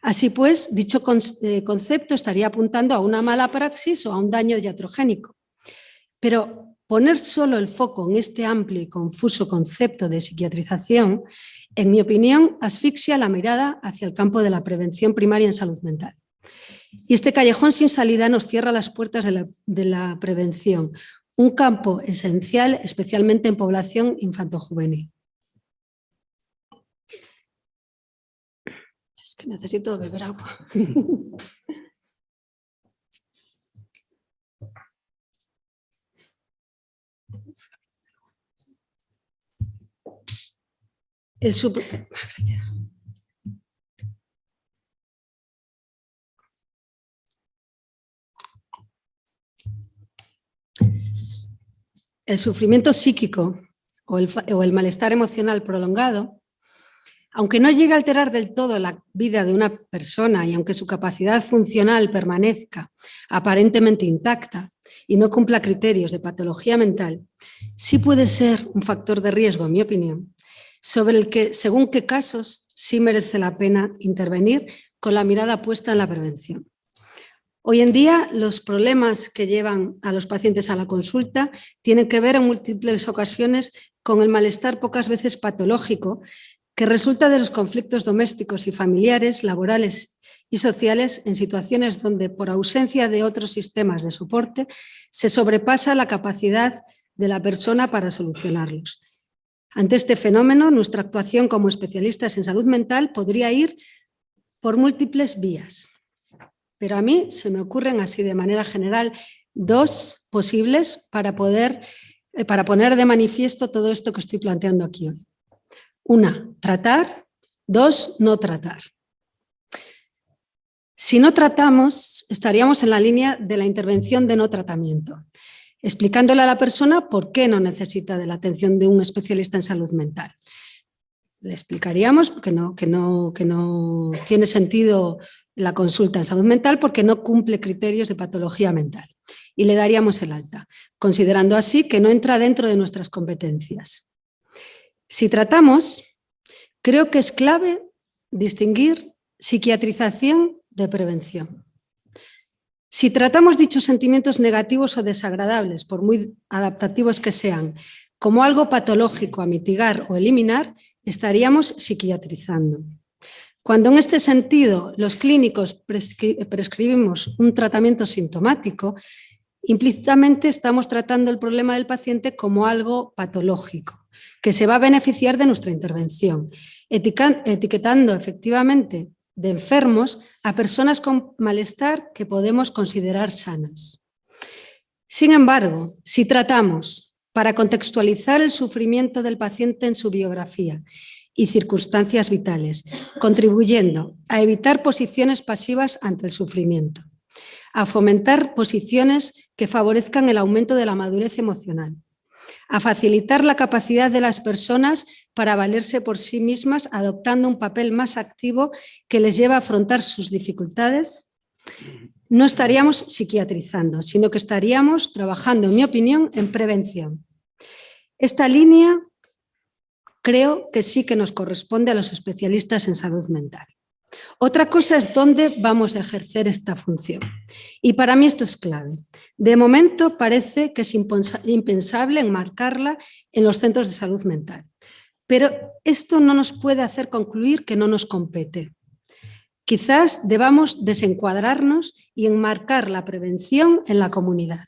Así pues, dicho concepto estaría apuntando a una mala praxis o a un daño iatrogénico. Pero poner solo el foco en este amplio y confuso concepto de psiquiatrización, en mi opinión, asfixia la mirada hacia el campo de la prevención primaria en salud mental. Y este callejón sin salida nos cierra las puertas de la prevención, un campo esencial, especialmente en población infantojuvenil. Es que necesito beber agua. Gracias. El sufrimiento psíquico o el malestar emocional prolongado, aunque no llegue a alterar del todo la vida de una persona y aunque su capacidad funcional permanezca aparentemente intacta y no cumpla criterios de patología mental, sí puede ser un factor de riesgo, en mi opinión, sobre el que, según qué casos, sí merece la pena intervenir con la mirada puesta en la prevención. Hoy en día, los problemas que llevan a los pacientes a la consulta tienen que ver en múltiples ocasiones con el malestar pocas veces patológico que resulta de los conflictos domésticos y familiares, laborales y sociales en situaciones donde, por ausencia de otros sistemas de soporte, se sobrepasa la capacidad de la persona para solucionarlos. Ante este fenómeno, nuestra actuación como especialistas en salud mental podría ir por múltiples vías. Pero a mí se me ocurren así de manera general 2 posibles para poner de manifiesto todo esto que estoy planteando aquí hoy. 1, tratar. 2, no tratar. Si no tratamos, estaríamos en la línea de la intervención de no tratamiento, explicándole a la persona por qué no necesita de la atención de un especialista en salud mental. Le explicaríamos que no tiene sentido la consulta en salud mental porque no cumple criterios de patología mental y le daríamos el alta, considerando así que no entra dentro de nuestras competencias. Si tratamos, creo que es clave distinguir psiquiatrización de prevención. Si tratamos dichos sentimientos negativos o desagradables, por muy adaptativos que sean, como algo patológico a mitigar o eliminar, estaríamos psiquiatrizando. Cuando en este sentido los clínicos prescribimos un tratamiento sintomático, implícitamente estamos tratando el problema del paciente como algo patológico, que se va a beneficiar de nuestra intervención, etiquetando efectivamente de enfermos a personas con malestar que podemos considerar sanas. Sin embargo, si tratamos para contextualizar el sufrimiento del paciente en su biografía y circunstancias vitales, contribuyendo a evitar posiciones pasivas ante el sufrimiento, a fomentar posiciones que favorezcan el aumento de la madurez emocional, a facilitar la capacidad de las personas para valerse por sí mismas adoptando un papel más activo que les lleva a afrontar sus dificultades, no estaríamos psiquiatrizando, sino que estaríamos trabajando, en mi opinión, en prevención. Esta línea creo que sí que nos corresponde a los especialistas en salud mental. Otra cosa es dónde vamos a ejercer esta función. Y para mí esto es clave. De momento parece que es impensable enmarcarla en los centros de salud mental. Pero esto no nos puede hacer concluir que no nos compete. Quizás debamos desencuadrarnos y enmarcar la prevención en la comunidad.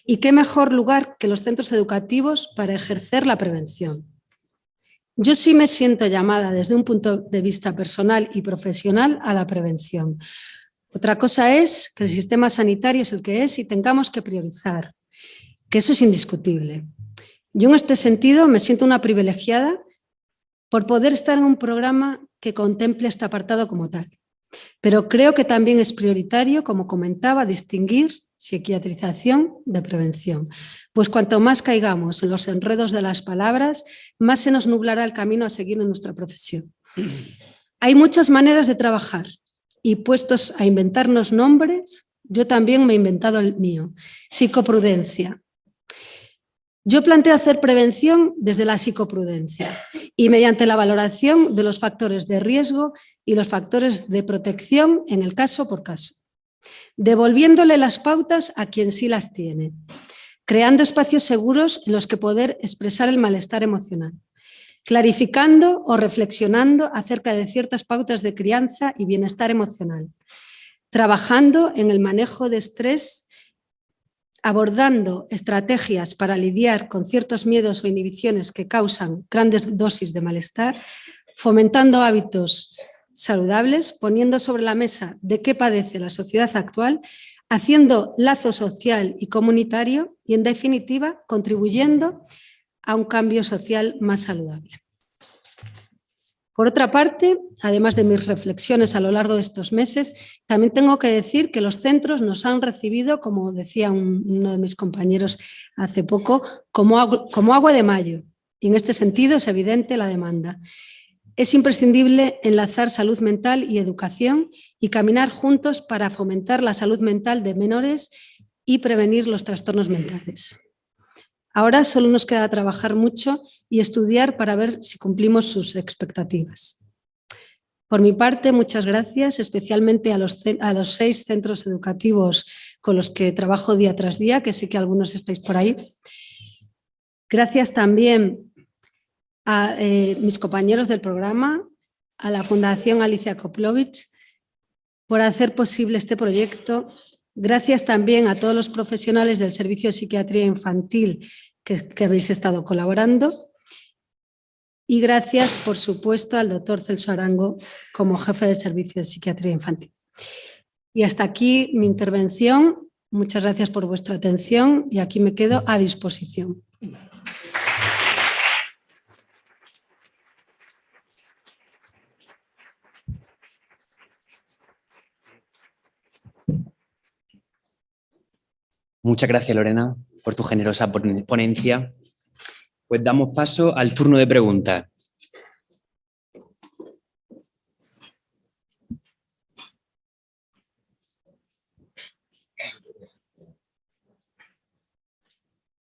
¿Y qué mejor lugar que los centros educativos para ejercer la prevención? Yo sí me siento llamada desde un punto de vista personal y profesional a la prevención. Otra cosa es que el sistema sanitario es el que es y tengamos que priorizar, que eso es indiscutible. Yo en este sentido me siento una privilegiada por poder estar en un programa que contemple este apartado como tal. Pero creo que también es prioritario, como comentaba, distinguir psiquiatrización de prevención. Pues cuanto más caigamos en los enredos de las palabras, más se nos nublará el camino a seguir en nuestra profesión. Hay muchas maneras de trabajar y puestos a inventarnos nombres, yo también me he inventado el mío, psicoprudencia. Yo planteo hacer prevención desde la psicoprudencia y mediante la valoración de los factores de riesgo y los factores de protección en el caso por caso, devolviéndole las pautas a quien sí las tiene, creando espacios seguros en los que poder expresar el malestar emocional, clarificando o reflexionando acerca de ciertas pautas de crianza y bienestar emocional, trabajando en el manejo de estrés, abordando estrategias para lidiar con ciertos miedos o inhibiciones que causan grandes dosis de malestar, fomentando hábitos saludables, poniendo sobre la mesa de qué padece la sociedad actual, haciendo lazo social y comunitario y, en definitiva, contribuyendo a un cambio social más saludable. Por otra parte, además de mis reflexiones a lo largo de estos meses, también tengo que decir que los centros nos han recibido, como decía uno de mis compañeros hace poco, como agua de mayo. Y en este sentido es evidente la demanda. Es imprescindible enlazar salud mental y educación y caminar juntos para fomentar la salud mental de menores y prevenir los trastornos mentales. Ahora solo nos queda trabajar mucho y estudiar para ver si cumplimos sus expectativas. Por mi parte, muchas gracias, especialmente a los 6 centros educativos con los que trabajo día tras día, que sé que algunos estáis por ahí. Gracias también a mis compañeros del programa, a la Fundación Alicia Koplovich, por hacer posible este proyecto. Gracias también a todos los profesionales del Servicio de Psiquiatría Infantil que habéis estado colaborando. Y gracias, por supuesto, al doctor Celso Arango como jefe de Servicio de Psiquiatría Infantil. Y hasta aquí mi intervención. Muchas gracias por vuestra atención y aquí me quedo a disposición. Muchas gracias, Lorena, por tu generosa ponencia. Pues damos paso al turno de preguntas.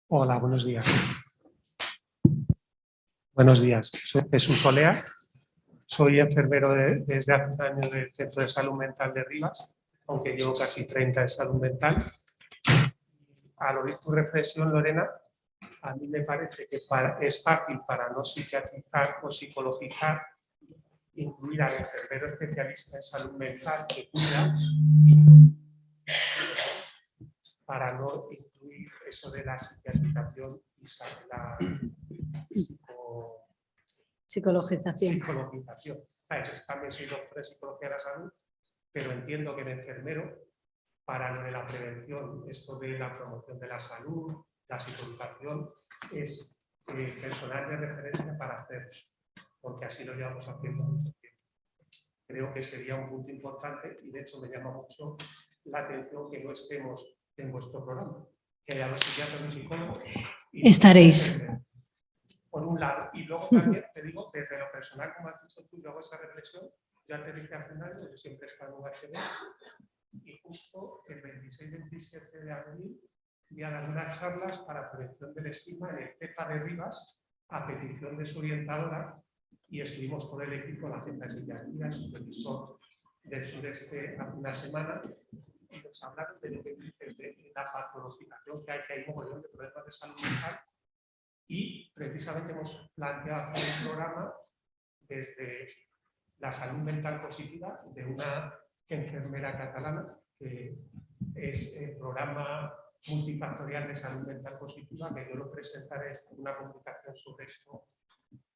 Hola, buenos días. Buenos días, soy Jesús Olea, soy enfermero desde hace un año del Centro de Salud Mental de Rivas, aunque llevo casi 30 de salud mental. Al oír tu reflexión, Lorena, a mí me parece que es fácil para no psiquiatrizar o psicologizar incluir al enfermero especialista en salud mental que cuida, para no incluir eso de la psiquiatrización y la psicologización. ¿Sabes? También soy doctor de psicología de la salud, pero entiendo que el enfermero, para lo de la prevención, esto de la promoción de la salud, la psicologización, es personal de referencia para hacer, porque así lo llevamos haciendo mucho tiempo. Creo que sería un punto importante y de hecho me llama mucho la atención que no estemos en vuestro programa, que haya los psiquiatras y psicólogos. Estaréis. Por un lado, y luego también te digo, desde lo personal, como has dicho tú, yo hago esa reflexión, yo antes de que hace un año, yo siempre he estado en UHB, y justo el 26-27 de abril voy a dar unas charlas para prevención del estigma en el TEPA de Rivas, a petición de su orientadora, y estuvimos con el equipo de la Agenda de Psiquiatría, supervisor del sureste hace una semana, y nos hablaron de lo que dices de la patologización que hay un montón de problemas de salud mental, y precisamente hemos planteado un programa desde la salud mental positiva de una enfermera catalana, que es el programa multifactorial de salud mental positiva, que yo lo presentaré en una comunicación sobre esto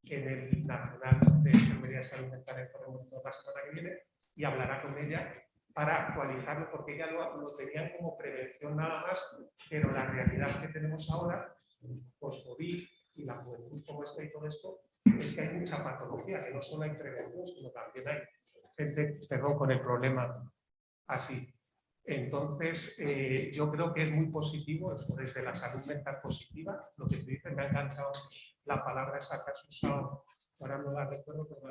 en el Nacional de Enfermería de Salud Mental en Torremolinos la semana que viene, y hablará con ella para actualizarlo, porque ella lo tenía como prevención nada más, pero la realidad que tenemos ahora, post-COVID y la juventud como está y todo esto, es que hay mucha patología, que no solo hay prevención, sino también hay gente, perdón, con el problema así. Entonces, yo creo que es muy positivo eso desde la salud mental positiva. Lo que tú dices, me ha encantado la palabra esa que has usado, ahora no la recuerdo, pero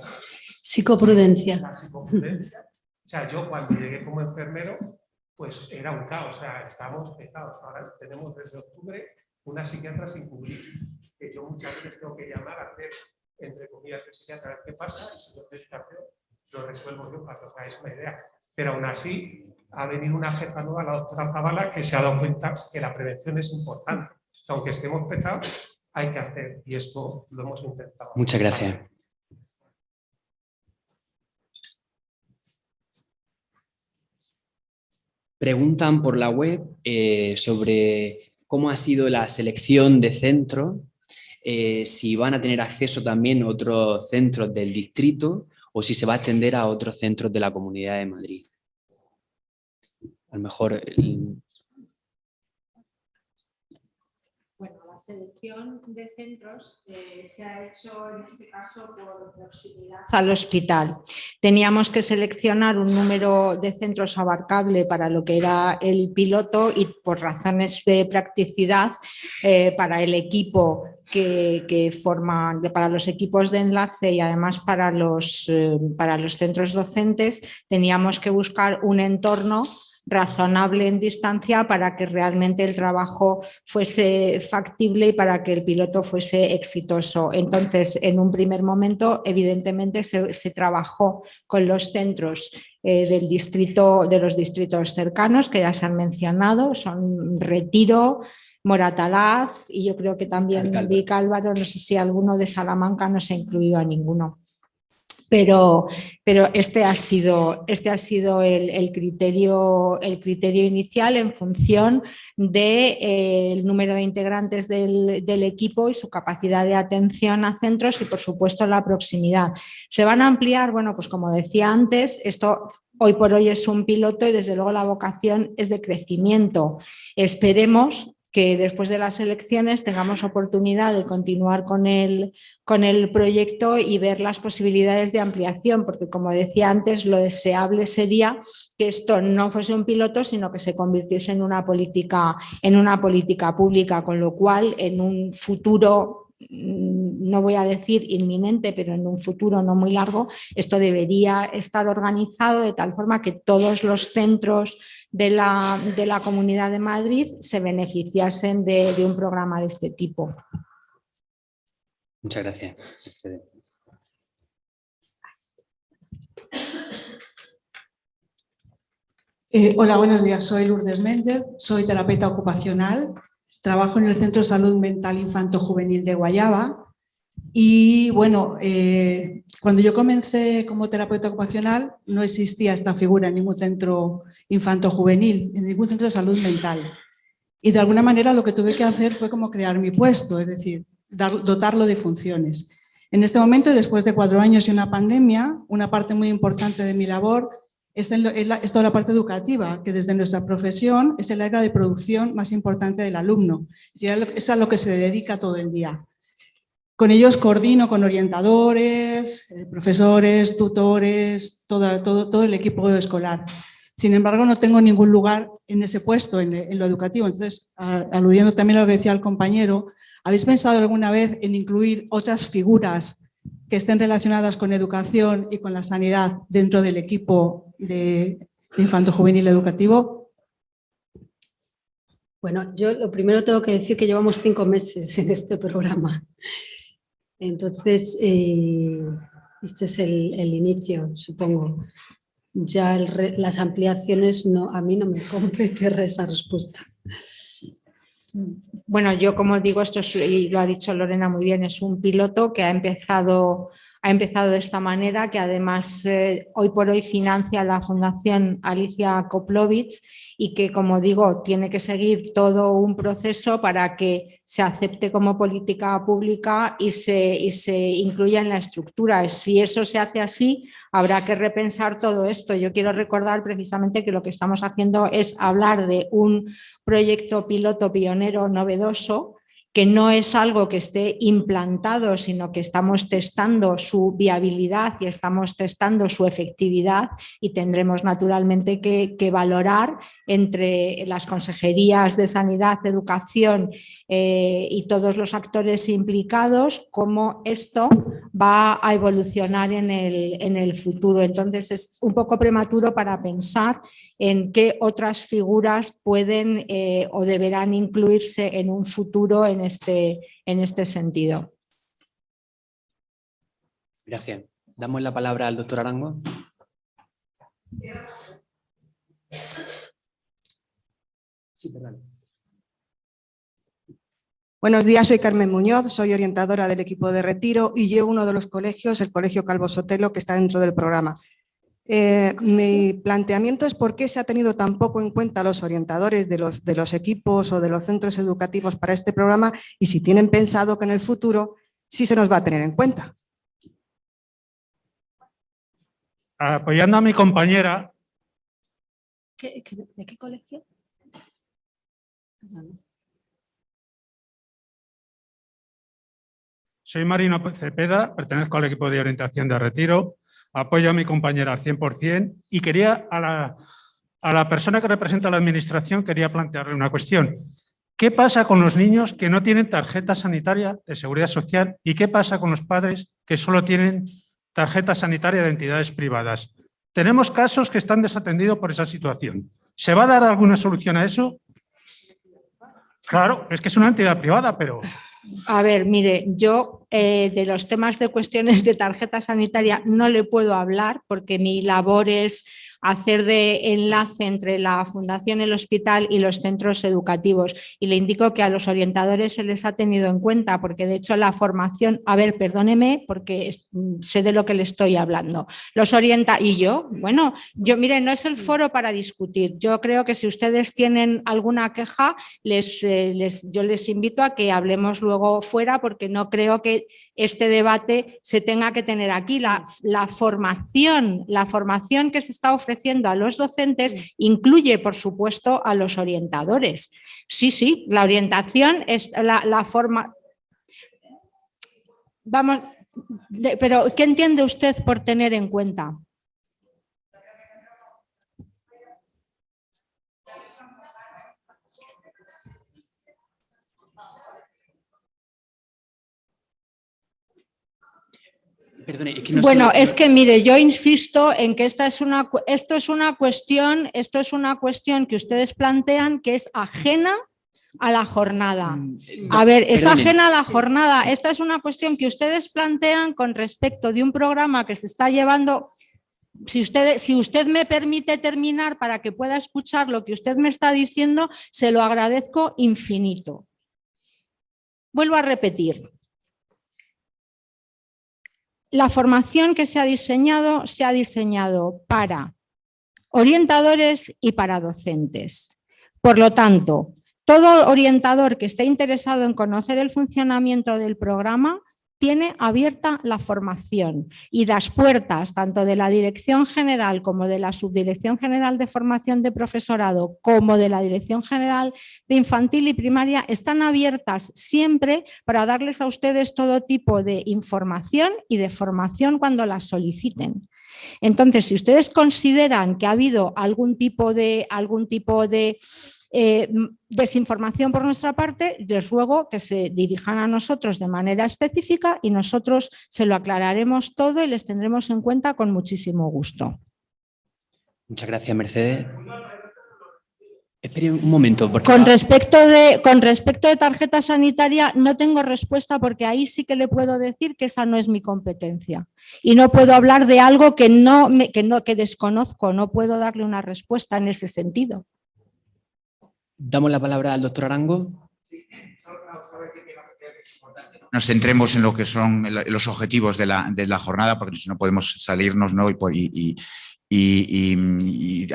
psicoprudencia. La psicoprudencia. O sea, yo cuando llegué como enfermero, pues era un caos, o sea, estábamos pegados. Ahora tenemos desde octubre una psiquiatra sin cubrir, que yo muchas veces tengo que llamar a hacer, entre comillas, de psiquiatra, a ver qué pasa, y si no te lo resuelvo yo, para que os hagáis una idea. Pero aún así, ha venido una jefa nueva, la doctora Zavala, que se ha dado cuenta que la prevención es importante. Aunque estemos petados, hay que hacer, y esto lo hemos intentado. Muchas gracias. Preguntan por la web sobre cómo ha sido la selección de centros, si van a tener acceso también a otros centros del distrito o si se va a extender a otros centros de la Comunidad de Madrid. A lo mejor... Bueno, la selección de centros se ha hecho en este caso por proximidad al hospital. Teníamos que seleccionar un número de centros abarcable para lo que era el piloto y por razones de practicidad para el equipo que forman para los equipos de enlace y además para los centros docentes, teníamos que buscar un entorno razonable en distancia para que realmente el trabajo fuese factible y para que el piloto fuese exitoso. Entonces, en un primer momento, evidentemente, se trabajó con los centros del distrito, de los distritos cercanos, que ya se han mencionado, son Retiro, Moratalaz y yo creo que también Vicálvaro, no sé si alguno de Salamanca, no se ha incluido a ninguno. Pero este ha sido el criterio inicial en función del número de integrantes del equipo y su capacidad de atención a centros y, por supuesto, la proximidad. ¿Se van a ampliar? Bueno, pues como decía antes, esto hoy por hoy es un piloto y desde luego la vocación es de crecimiento. Esperemos que después de las elecciones tengamos oportunidad de continuar con el proyecto y ver las posibilidades de ampliación, porque como decía antes, lo deseable sería que esto no fuese un piloto, sino que se convirtiese en una política pública, con lo cual en un futuro, no voy a decir inminente, pero en un futuro no muy largo, esto debería estar organizado de tal forma que todos los centros de la Comunidad de Madrid se beneficiasen de un programa de este tipo. Muchas gracias. Hola, buenos días. Soy Lourdes Méndez, soy terapeuta ocupacional, trabajo en el Centro de Salud Mental Infanto-Juvenil de Guayaba y bueno, cuando yo comencé como terapeuta ocupacional no existía esta figura en ningún centro infanto-juvenil, en ningún centro de salud mental. Y de alguna manera lo que tuve que hacer fue como crear mi puesto, es decir, dotarlo de funciones. En este momento, después de 4 años y una pandemia, una parte muy importante de mi labor es toda la parte educativa, que desde nuestra profesión es el área de producción más importante del alumno. Es a lo que se dedica todo el día. Con ellos coordino con orientadores, profesores, tutores, todo el equipo escolar. Sin embargo, no tengo ningún lugar en ese puesto, en lo educativo. Entonces, aludiendo también a lo que decía el compañero, ¿habéis pensado alguna vez en incluir otras figuras que estén relacionadas con educación y con la sanidad dentro del equipo de infanto-juvenil educativo? Bueno, yo lo primero tengo que decir que llevamos 5 meses en este programa. Entonces, este es el inicio, supongo. Ya las ampliaciones a mí no me convence esa respuesta. Bueno, yo como digo, esto es, y lo ha dicho Lorena muy bien, es un piloto que ha empezado de esta manera, que además hoy por hoy financia la Fundación Alicia Koplovich y que, como digo, tiene que seguir todo un proceso para que se acepte como política pública y se incluya en la estructura. Si eso se hace así, habrá que repensar todo esto. Yo quiero recordar precisamente que lo que estamos haciendo es hablar de un proyecto piloto pionero novedoso, que no es algo que esté implantado, sino que estamos testando su viabilidad y estamos testando su efectividad y tendremos naturalmente que valorar entre las consejerías de Sanidad, Educación y todos los actores implicados cómo esto va a evolucionar en el futuro. Entonces es un poco prematuro para pensar en qué otras figuras pueden o deberán incluirse en un futuro en este sentido. Gracias. Damos la palabra al doctor Arango. Sí, perdón. Buenos días, soy Carmen Muñoz, soy orientadora del equipo de Retiro y llevo uno de los colegios, el Colegio Calvo Sotelo, que está dentro del programa. Mi planteamiento es por qué se ha tenido tan poco en cuenta los orientadores de los equipos o de los centros educativos para este programa y si tienen pensado que en el futuro sí se nos va a tener en cuenta. Apoyando a mi compañera. ¿De qué colegio? Soy Marino Cepeda, pertenezco al equipo de orientación de Retiro, apoyo a mi compañera al 100% y quería a la persona que representa la administración quería plantearle una cuestión. ¿Qué pasa con los niños que no tienen tarjeta sanitaria de seguridad social y qué pasa con los padres que solo tienen tarjeta sanitaria de entidades privadas? Tenemos casos que están desatendidos por esa situación. ¿Se va a dar alguna solución a eso? Claro, es que es una entidad privada, pero... A ver, mire, yo de los temas de cuestiones de tarjeta sanitaria no le puedo hablar porque mi labor es hacer de enlace entre la Fundación El Hospital y los centros educativos. Y le indico que a los orientadores se les ha tenido en cuenta porque de hecho la formación, a ver, perdóneme porque sé de lo que le estoy hablando. Y yo, bueno, mire, no es el foro para discutir. Yo creo que si ustedes tienen alguna queja, yo les invito a que hablemos luego fuera porque no creo que este debate se tenga que tener aquí. La formación que se está ofreciendo a los docentes incluye, por supuesto, a los orientadores. Sí, la orientación es la forma... Vamos, pero ¿qué entiende usted por tener en cuenta? Perdone, es que no bueno, sé, es que mire, yo insisto en que esto es una cuestión que ustedes plantean que es ajena a la jornada. A ver, es ajena a la jornada. Esta es una cuestión que ustedes plantean con respecto de un programa que se está llevando. Si usted me permite terminar para que pueda escuchar lo que usted me está diciendo, se lo agradezco infinito. Vuelvo a repetir. La formación que se ha diseñado para orientadores y para docentes. Por lo tanto, todo orientador que esté interesado en conocer el funcionamiento del programa tiene abierta la formación y las puertas tanto de la Dirección General como de la Subdirección General de Formación de Profesorado como de la Dirección General de Infantil y Primaria están abiertas siempre para darles a ustedes todo tipo de información y de formación cuando las soliciten. Entonces, si ustedes consideran que ha habido algún tipo de desinformación por nuestra parte, les ruego que se dirijan a nosotros de manera específica y nosotros se lo aclararemos todo y les tendremos en cuenta con muchísimo gusto. Muchas gracias, Mercedes. Espere un momento. Porque... Con respecto de tarjeta sanitaria no tengo respuesta porque ahí sí que le puedo decir que esa no es mi competencia y no puedo hablar de algo que desconozco, no puedo darle una respuesta en ese sentido. Damos la palabra al doctor Arango. Nos centremos en lo que son los objetivos de la jornada, porque si no podemos salirnos, ¿no? Y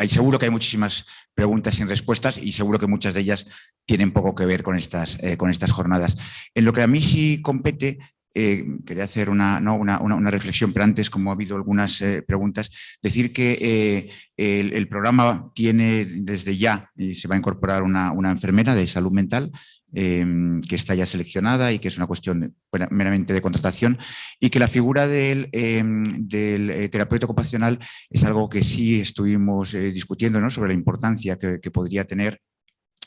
seguro que hay muchísimas preguntas sin respuestas y seguro que muchas de ellas tienen poco que ver con estas jornadas. En lo que a mí sí compete, quería hacer una reflexión, pero antes, como ha habido algunas preguntas, decir que el programa tiene desde ya, y se va a incorporar una enfermera de salud mental, que está ya seleccionada y que es una cuestión meramente de contratación, y que la figura del terapeuta ocupacional es algo que sí estuvimos discutiendo, ¿no?, sobre la importancia que podría tener.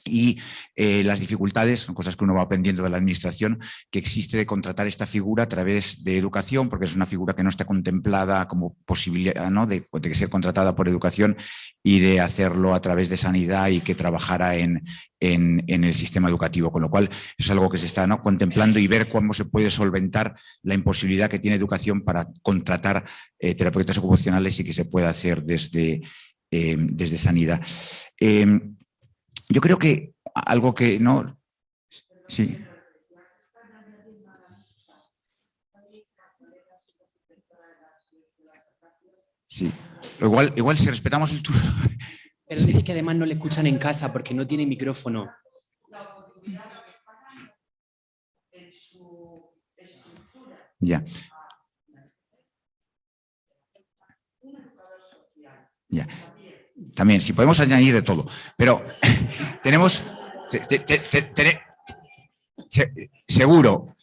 Y las dificultades, son cosas que uno va aprendiendo de la administración, que existe de contratar esta figura a través de educación, porque es una figura que no está contemplada como posibilidad, ¿no?, de ser contratada por educación y de hacerlo a través de sanidad y que trabajara en el sistema educativo, con lo cual es algo que se está, ¿no?, contemplando y ver cómo se puede solventar la imposibilidad que tiene educación para contratar terapeutas ocupacionales y que se pueda hacer desde sanidad. Yo creo que algo que no... Sí. Sí. Igual si respetamos el turno... Pero dice que además no le escuchan en casa porque no tiene micrófono. Ya. Ya. También, si podemos añadir de todo, pero tenemos seguro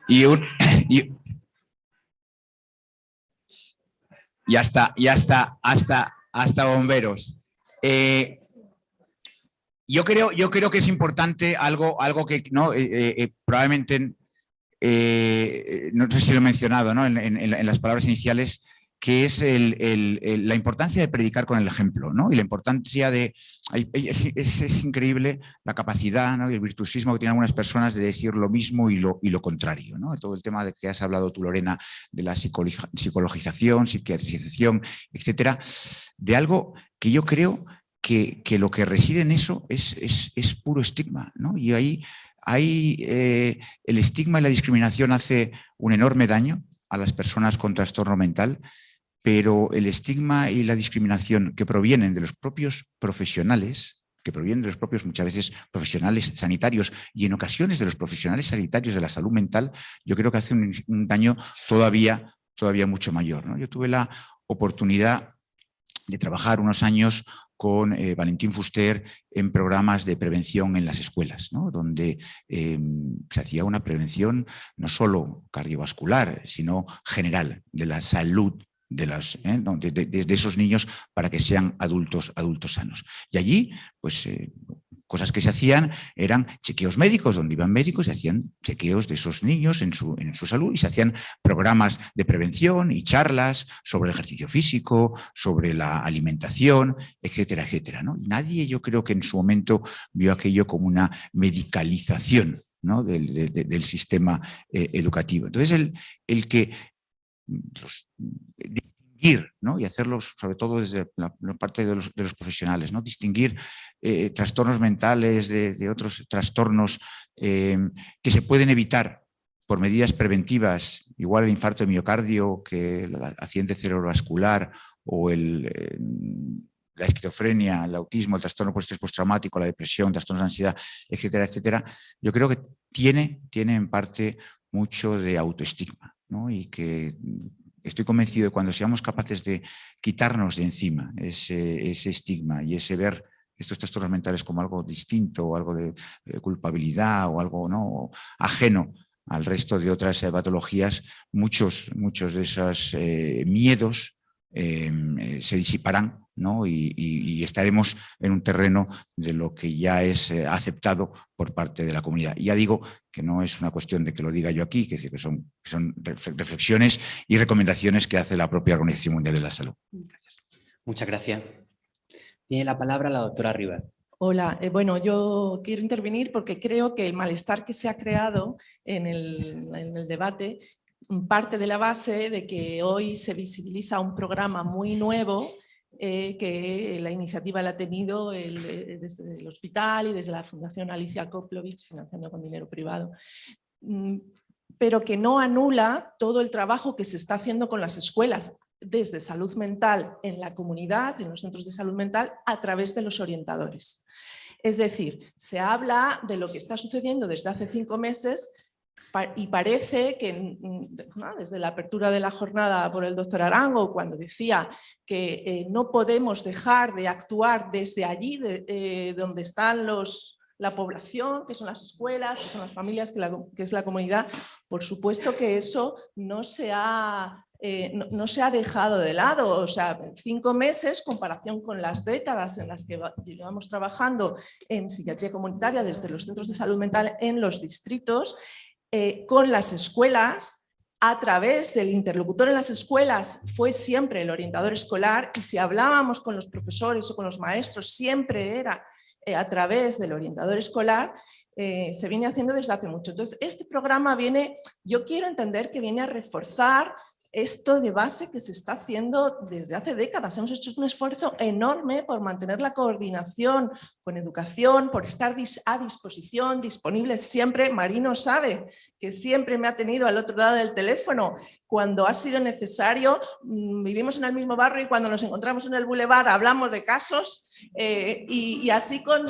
y hasta bomberos. Yo creo que es importante algo que ¿no? Probablemente, no sé si lo he mencionado, ¿no? en las palabras iniciales, que es la importancia de predicar con el ejemplo, ¿no? Y la importancia de... Es increíble la capacidad, ¿no? Y el virtuosismo que tienen algunas personas de decir lo mismo y lo contrario, ¿no? Todo el tema de que has hablado tú, Lorena, de la psicologización, psiquiatrización, etcétera, de algo que yo creo que lo que reside en eso es puro estigma, ¿no? Y ahí el estigma y la discriminación hace un enorme daño a las personas con trastorno mental, pero el estigma y la discriminación que provienen de los propios profesionales, muchas veces profesionales sanitarios y en ocasiones de los profesionales sanitarios de la salud mental, yo creo que hace un daño todavía mucho mayor, ¿no? Yo tuve la oportunidad de trabajar unos años con Valentín Fuster en programas de prevención en las escuelas, ¿no? Donde se hacía una prevención no solo cardiovascular, sino general de la salud de esos niños para que sean adultos sanos. Y allí, pues, cosas que se hacían eran chequeos médicos, donde iban médicos y hacían chequeos de esos niños en su salud, y se hacían programas de prevención y charlas sobre el ejercicio físico, sobre la alimentación, etcétera, etcétera, ¿no? Nadie, yo creo que en su momento vio aquello como una medicalización, ¿no? del sistema educativo. Entonces, el que distinguir, ¿no? Y hacerlo sobre todo desde la parte de los profesionales, ¿no? Distinguir trastornos mentales de otros trastornos que se pueden evitar por medidas preventivas, igual el infarto de miocardio que el accidente cerebrovascular o la esquizofrenia, el autismo, el trastorno postestrés postraumático, la depresión, trastornos de ansiedad, etcétera, etcétera. Yo creo que tiene en parte mucho de autoestigma, ¿no? Y que estoy convencido de que cuando seamos capaces de quitarnos de encima ese estigma y ese ver estos trastornos mentales como algo distinto o algo de culpabilidad o algo, ¿no?, ajeno al resto de otras patologías, muchos de esos miedos se disiparán, ¿no? Y estaremos en un terreno de lo que ya es aceptado por parte de la comunidad. Y ya digo que no es una cuestión de que lo diga yo aquí, que son reflexiones y recomendaciones que hace la propia Organización Mundial de la Salud. Gracias. Muchas gracias. Tiene la palabra la doctora Rivas. Hola, bueno, yo quiero intervenir porque creo que el malestar que se ha creado en el debate parte de la base de que hoy se visibiliza un programa muy nuevo que la iniciativa la ha tenido desde el hospital y desde la Fundación Alicia Koplovich, financiando con dinero privado, pero que no anula todo el trabajo que se está haciendo con las escuelas desde salud mental en la comunidad, en los centros de salud mental, a través de los orientadores. Es decir, se habla de lo que está sucediendo desde hace 5 meses y parece que desde la apertura de la jornada por el doctor Arango, cuando decía que no podemos dejar de actuar desde allí, donde están la población, que son las escuelas, que son las familias, que es la comunidad, por supuesto que eso no se ha dejado de lado. O sea, 5 meses, comparación con las décadas en las que llevamos trabajando en psiquiatría comunitaria desde los centros de salud mental en los distritos, con las escuelas, a través del interlocutor en las escuelas fue siempre el orientador escolar, y si hablábamos con los profesores o con los maestros siempre era a través del orientador escolar. Se viene haciendo desde hace mucho. Entonces, este programa yo quiero entender que viene a reforzar esto de base que se está haciendo desde hace décadas. Hemos hecho un esfuerzo enorme por mantener la coordinación con educación, por estar a disposición, disponibles siempre. Marino sabe que siempre me ha tenido al otro lado del teléfono cuando ha sido necesario. Vivimos en el mismo barrio y cuando nos encontramos en el boulevard hablamos de casos. Y así con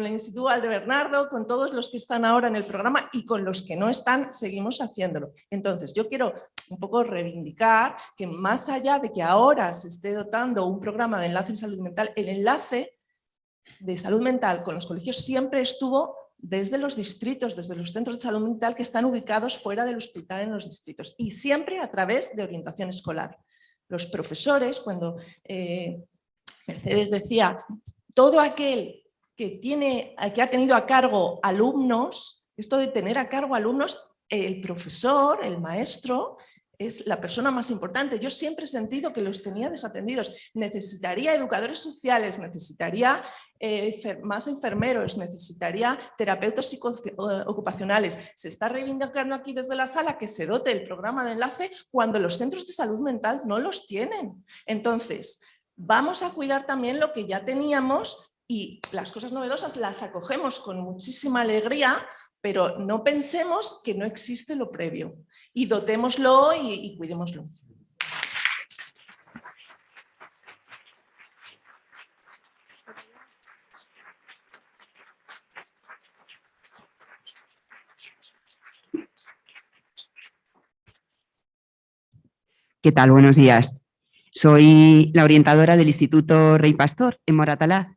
el Instituto Valdebernardo, con todos los que están ahora en el programa y con los que no están, seguimos haciéndolo. Entonces, yo quiero un poco reivindicar que más allá de que ahora se esté dotando un programa de enlace en salud mental, el enlace de salud mental con los colegios siempre estuvo desde los distritos, desde los centros de salud mental que están ubicados fuera del hospital en los distritos, y siempre a través de orientación escolar. Los profesores, cuando Mercedes decía, todo aquel que ha tenido a cargo alumnos, esto de tener a cargo alumnos, el profesor, el maestro, es la persona más importante. Yo siempre he sentido que los tenía desatendidos. Necesitaría educadores sociales, necesitaría más enfermeros, necesitaría terapeutas psico-ocupacionales. Se está reivindicando aquí desde la sala que se dote el programa de enlace cuando los centros de salud mental no los tienen. Entonces, vamos a cuidar también lo que ya teníamos y las cosas novedosas las acogemos con muchísima alegría, pero no pensemos que no existe lo previo y dotémoslo y cuidémoslo. ¿Qué tal? Buenos días. Soy la orientadora del Instituto Rey Pastor en Moratalaz.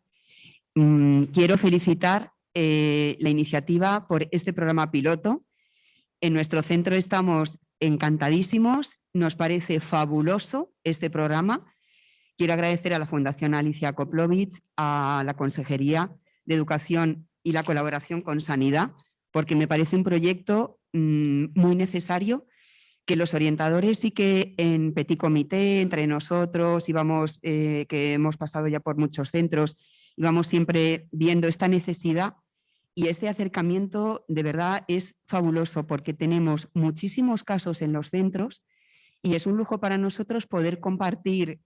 Quiero felicitar la iniciativa por este programa piloto. En nuestro centro estamos encantadísimos, nos parece fabuloso este programa. Quiero agradecer a la Fundación Alicia Koplovich, a la Consejería de Educación y la colaboración con Sanidad, porque me parece un proyecto muy necesario, que los orientadores sí que en petit comité, entre nosotros, que hemos pasado ya por muchos centros, íbamos siempre viendo esta necesidad. Y este acercamiento de verdad es fabuloso porque tenemos muchísimos casos en los centros y es un lujo para nosotros poder compartir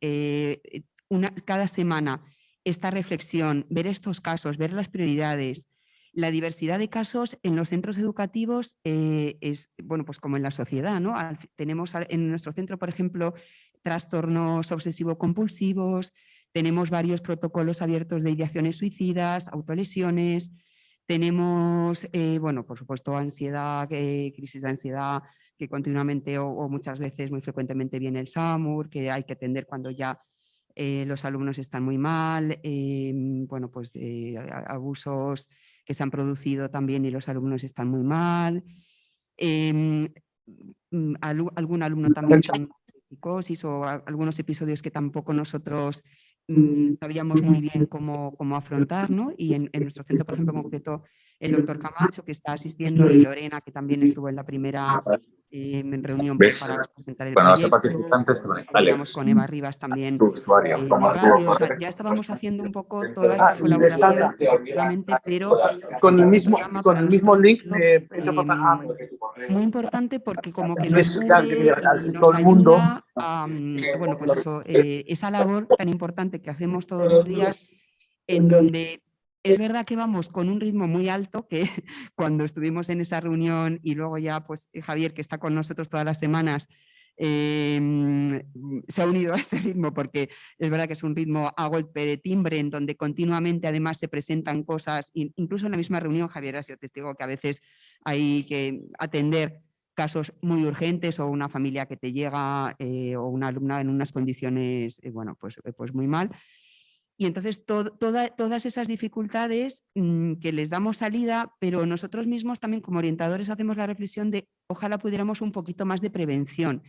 cada semana esta reflexión, ver estos casos, ver las prioridades. La diversidad de casos en los centros educativos es, bueno, pues como en la sociedad, ¿no? Tenemos en nuestro centro, por ejemplo, trastornos obsesivo-compulsivos, tenemos varios protocolos abiertos de ideaciones suicidas, autolesiones. Tenemos, bueno, por supuesto, ansiedad, crisis de ansiedad, que continuamente o muchas veces, muy frecuentemente viene el SAMUR, que hay que atender cuando ya los alumnos están muy mal, bueno, pues abusos que se han producido también y los alumnos están muy mal. Algún alumno también con psicosis o algunos episodios que tampoco nosotros sabíamos muy bien cómo afrontar, ¿no? Y en nuestro centro, por ejemplo, en concreto, el doctor Camacho, que está asistiendo, y Lorena, que también estuvo en la primera reunión para presentar el proyecto. Coordinamos con Eva Rivas también radio. O sea, ya estábamos haciendo un poco toda esta colaboración, pero con el mismo link muy importante porque como que nos cubre y nos ayuda a, bueno, pues eso, esa labor tan importante que hacemos todos los días, en donde es verdad que vamos con un ritmo muy alto, que cuando estuvimos en esa reunión y luego ya pues Javier, que está con nosotros todas las semanas, se ha unido a ese ritmo, porque es verdad que es un ritmo a golpe de timbre en donde continuamente además se presentan cosas, incluso en la misma reunión, Javier ha sido testigo que a veces hay que atender casos muy urgentes o una familia que te llega o una alumna en unas condiciones bueno, pues muy mal. Y entonces todas esas dificultades que les damos salida, pero nosotros mismos también como orientadores hacemos la reflexión de ojalá pudiéramos un poquito más de prevención.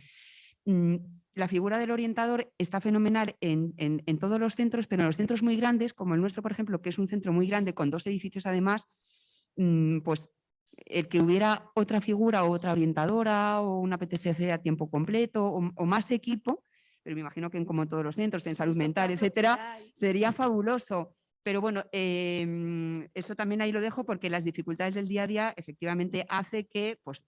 La figura del orientador está fenomenal en todos los centros, pero en los centros muy grandes, como el nuestro, por ejemplo, que es un centro muy grande con 2 edificios además, pues el que hubiera otra figura o otra orientadora o una PTSC a tiempo completo o más equipo, pero me imagino que como todos los centros, en salud mental, etcétera, sería fabuloso. Pero bueno, eso también ahí lo dejo porque las dificultades del día a día efectivamente hace que, pues,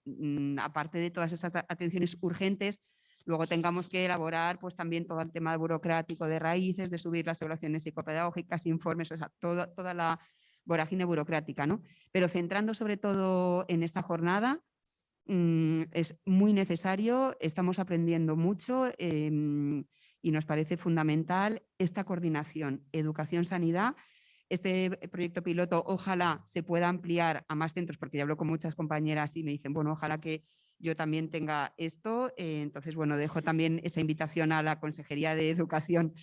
aparte de todas esas atenciones urgentes, luego tengamos que elaborar pues también todo el tema burocrático de raíces, de subir las evaluaciones psicopedagógicas, informes, o sea, toda la vorágine burocrática, ¿no? Pero centrando sobre todo en esta jornada, es muy necesario, estamos aprendiendo mucho y nos parece fundamental esta coordinación educación-sanidad. Este proyecto piloto ojalá se pueda ampliar a más centros, porque ya hablo con muchas compañeras y me dicen, bueno, ojalá que yo también tenga esto. Entonces, bueno, dejo también esa invitación a la Consejería de Educación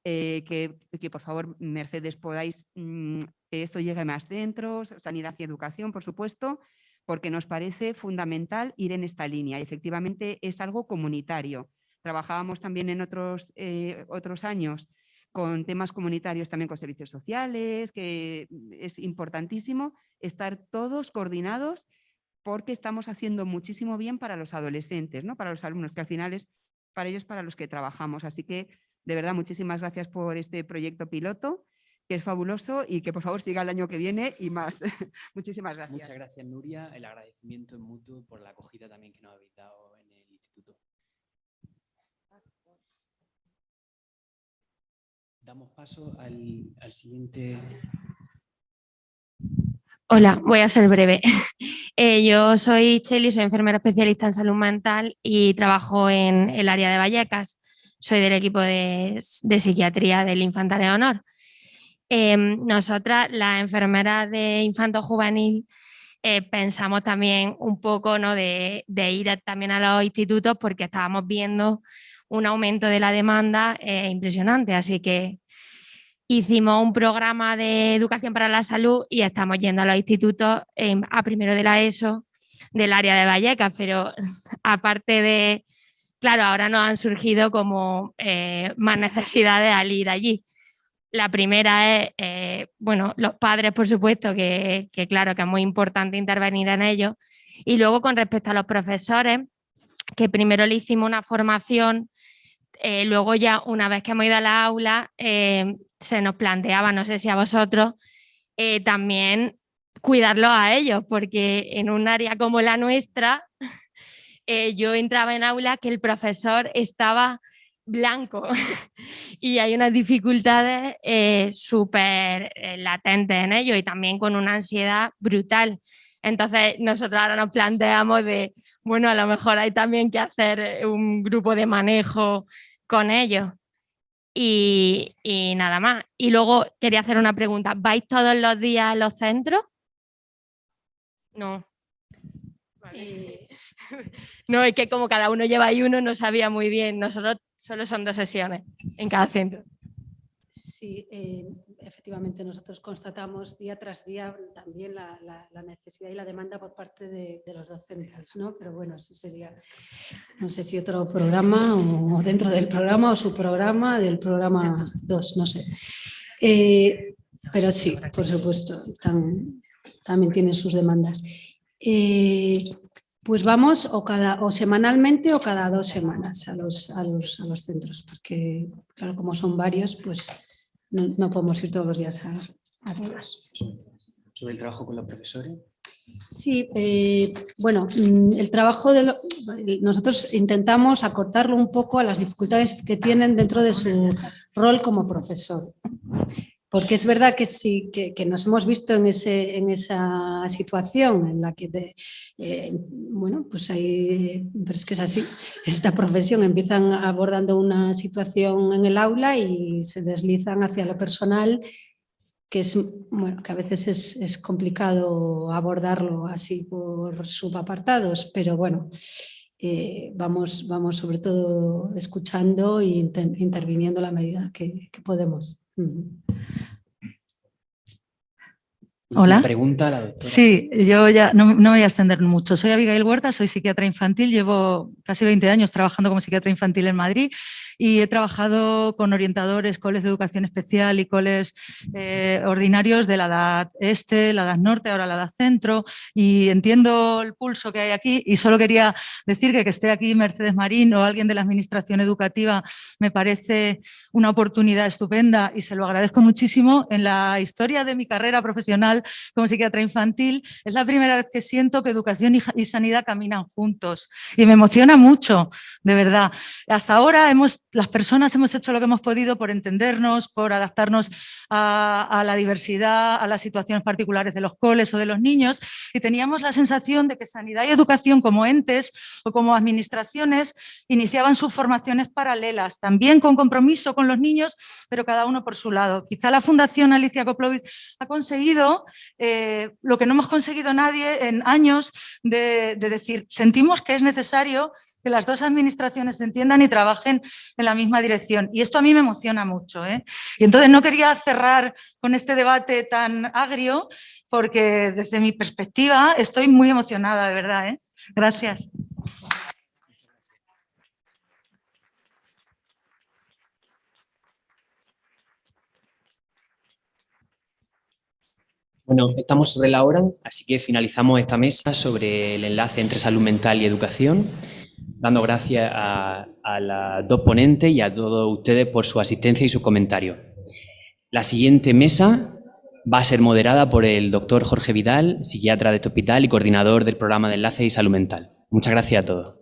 que por favor, Mercedes, podáis que esto llegue a más centros, sanidad y educación, por supuesto, porque nos parece fundamental ir en esta línea. Y efectivamente es algo comunitario. Trabajábamos también en otros años con temas comunitarios también con servicios sociales, que es importantísimo estar todos coordinados porque estamos haciendo muchísimo bien para los adolescentes, ¿no? Para los alumnos, que al final es para ellos para los que trabajamos. Así que, de verdad, muchísimas gracias por este proyecto piloto, que es fabuloso y que por favor siga el año que viene y más. Muchísimas gracias. Muchas gracias, Nuria. El agradecimiento es mutuo por la acogida también que nos habéis dado en el instituto. Damos paso al siguiente. Hola, voy a ser breve. Yo soy Cheli, soy enfermera especialista en salud mental y trabajo en el área de Vallecas. Soy del equipo de psiquiatría del Infanta Leonor. Nosotras, las enfermeras de infanto juvenil, pensamos también un poco, ¿no?, de ir también a los institutos porque estábamos viendo un aumento de la demanda impresionante, así que hicimos un programa de educación para la salud y estamos yendo a los institutos a primero de la ESO del área de Vallecas, pero aparte de, claro, ahora nos han surgido como más necesidades al ir allí. La primera es, bueno, los padres, por supuesto, que claro que es muy importante intervenir en ellos. Y luego con respecto a los profesores, que primero le hicimos una formación, luego ya una vez que hemos ido a la aula, se nos planteaba, no sé si a vosotros, también cuidarlos a ellos, porque en un área como la nuestra, yo entraba en aula que el profesor estaba blanco y hay unas dificultades súper latentes en ello y también con una ansiedad brutal. Entonces nosotros ahora nos planteamos de, bueno, a lo mejor hay también que hacer un grupo de manejo con ellos y nada más. Y luego quería hacer una pregunta, ¿vais todos los días a los centros? No. Vale. No, es que como cada uno lleva ahí uno, no sabía muy bien. Nosotros solo son 2 sesiones en cada centro. Sí, efectivamente nosotros constatamos día tras día también la necesidad y la demanda por parte de los docentes, ¿no? Pero bueno, eso sería, no sé si otro programa o dentro del programa o su programa, del programa 2, no sé. Pero sí, por supuesto, también tienen sus demandas. Pues vamos o semanalmente o cada 2 semanas a los centros, porque claro, como son varios, pues no podemos ir todos los días a todas. ¿Sobre el trabajo con los profesores? Sí, bueno, el trabajo nosotros intentamos acortarlo un poco a las dificultades que tienen dentro de su rol como profesor. Porque es verdad que sí, que nos hemos visto en esa situación en la que, bueno, pues hay, pero es que es así, esta profesión empiezan abordando una situación en el aula y se deslizan hacia lo personal, que es, bueno, que a veces es complicado abordarlo así por subapartados, pero bueno, vamos sobre todo escuchando e interviniendo a la medida que podemos. Hola. Pregunta a la doctora. Sí, yo ya no me voy a extender mucho. Soy Abigail Huerta, soy psiquiatra infantil, llevo casi 20 años trabajando como psiquiatra infantil en Madrid y he trabajado con orientadores, coles de educación especial y coles ordinarios de la edad este, la edad norte, ahora la edad centro, y entiendo el pulso que hay aquí y solo quería decir que esté aquí Mercedes Marín o alguien de la administración educativa me parece una oportunidad estupenda y se lo agradezco muchísimo. En la historia de mi carrera profesional como psiquiatra infantil, es la primera vez que siento que educación y sanidad caminan juntos y me emociona mucho, de verdad. Hasta ahora las personas hemos hecho lo que hemos podido por entendernos, por adaptarnos a la diversidad, a las situaciones particulares de los coles o de los niños y teníamos la sensación de que sanidad y educación como entes o como administraciones iniciaban sus formaciones paralelas, también con compromiso con los niños, pero cada uno por su lado. Quizá la Fundación Alicia Koplovich ha conseguido lo que no hemos conseguido nadie en años de decir, sentimos que es necesario que las 2 administraciones se entiendan y trabajen en la misma dirección. Y esto a mí me emociona mucho, ¿eh? Y entonces no quería cerrar con este debate tan agrio porque desde mi perspectiva estoy muy emocionada, de verdad, ¿eh? Gracias. Bueno, estamos sobre la hora, así que finalizamos esta mesa sobre el enlace entre salud mental y educación, dando gracias a las dos ponentes y a todos ustedes por su asistencia y sus comentarios. La siguiente mesa va a ser moderada por el doctor Jorge Vidal, psiquiatra de este hospital y coordinador del programa de enlace y salud mental. Muchas gracias a todos.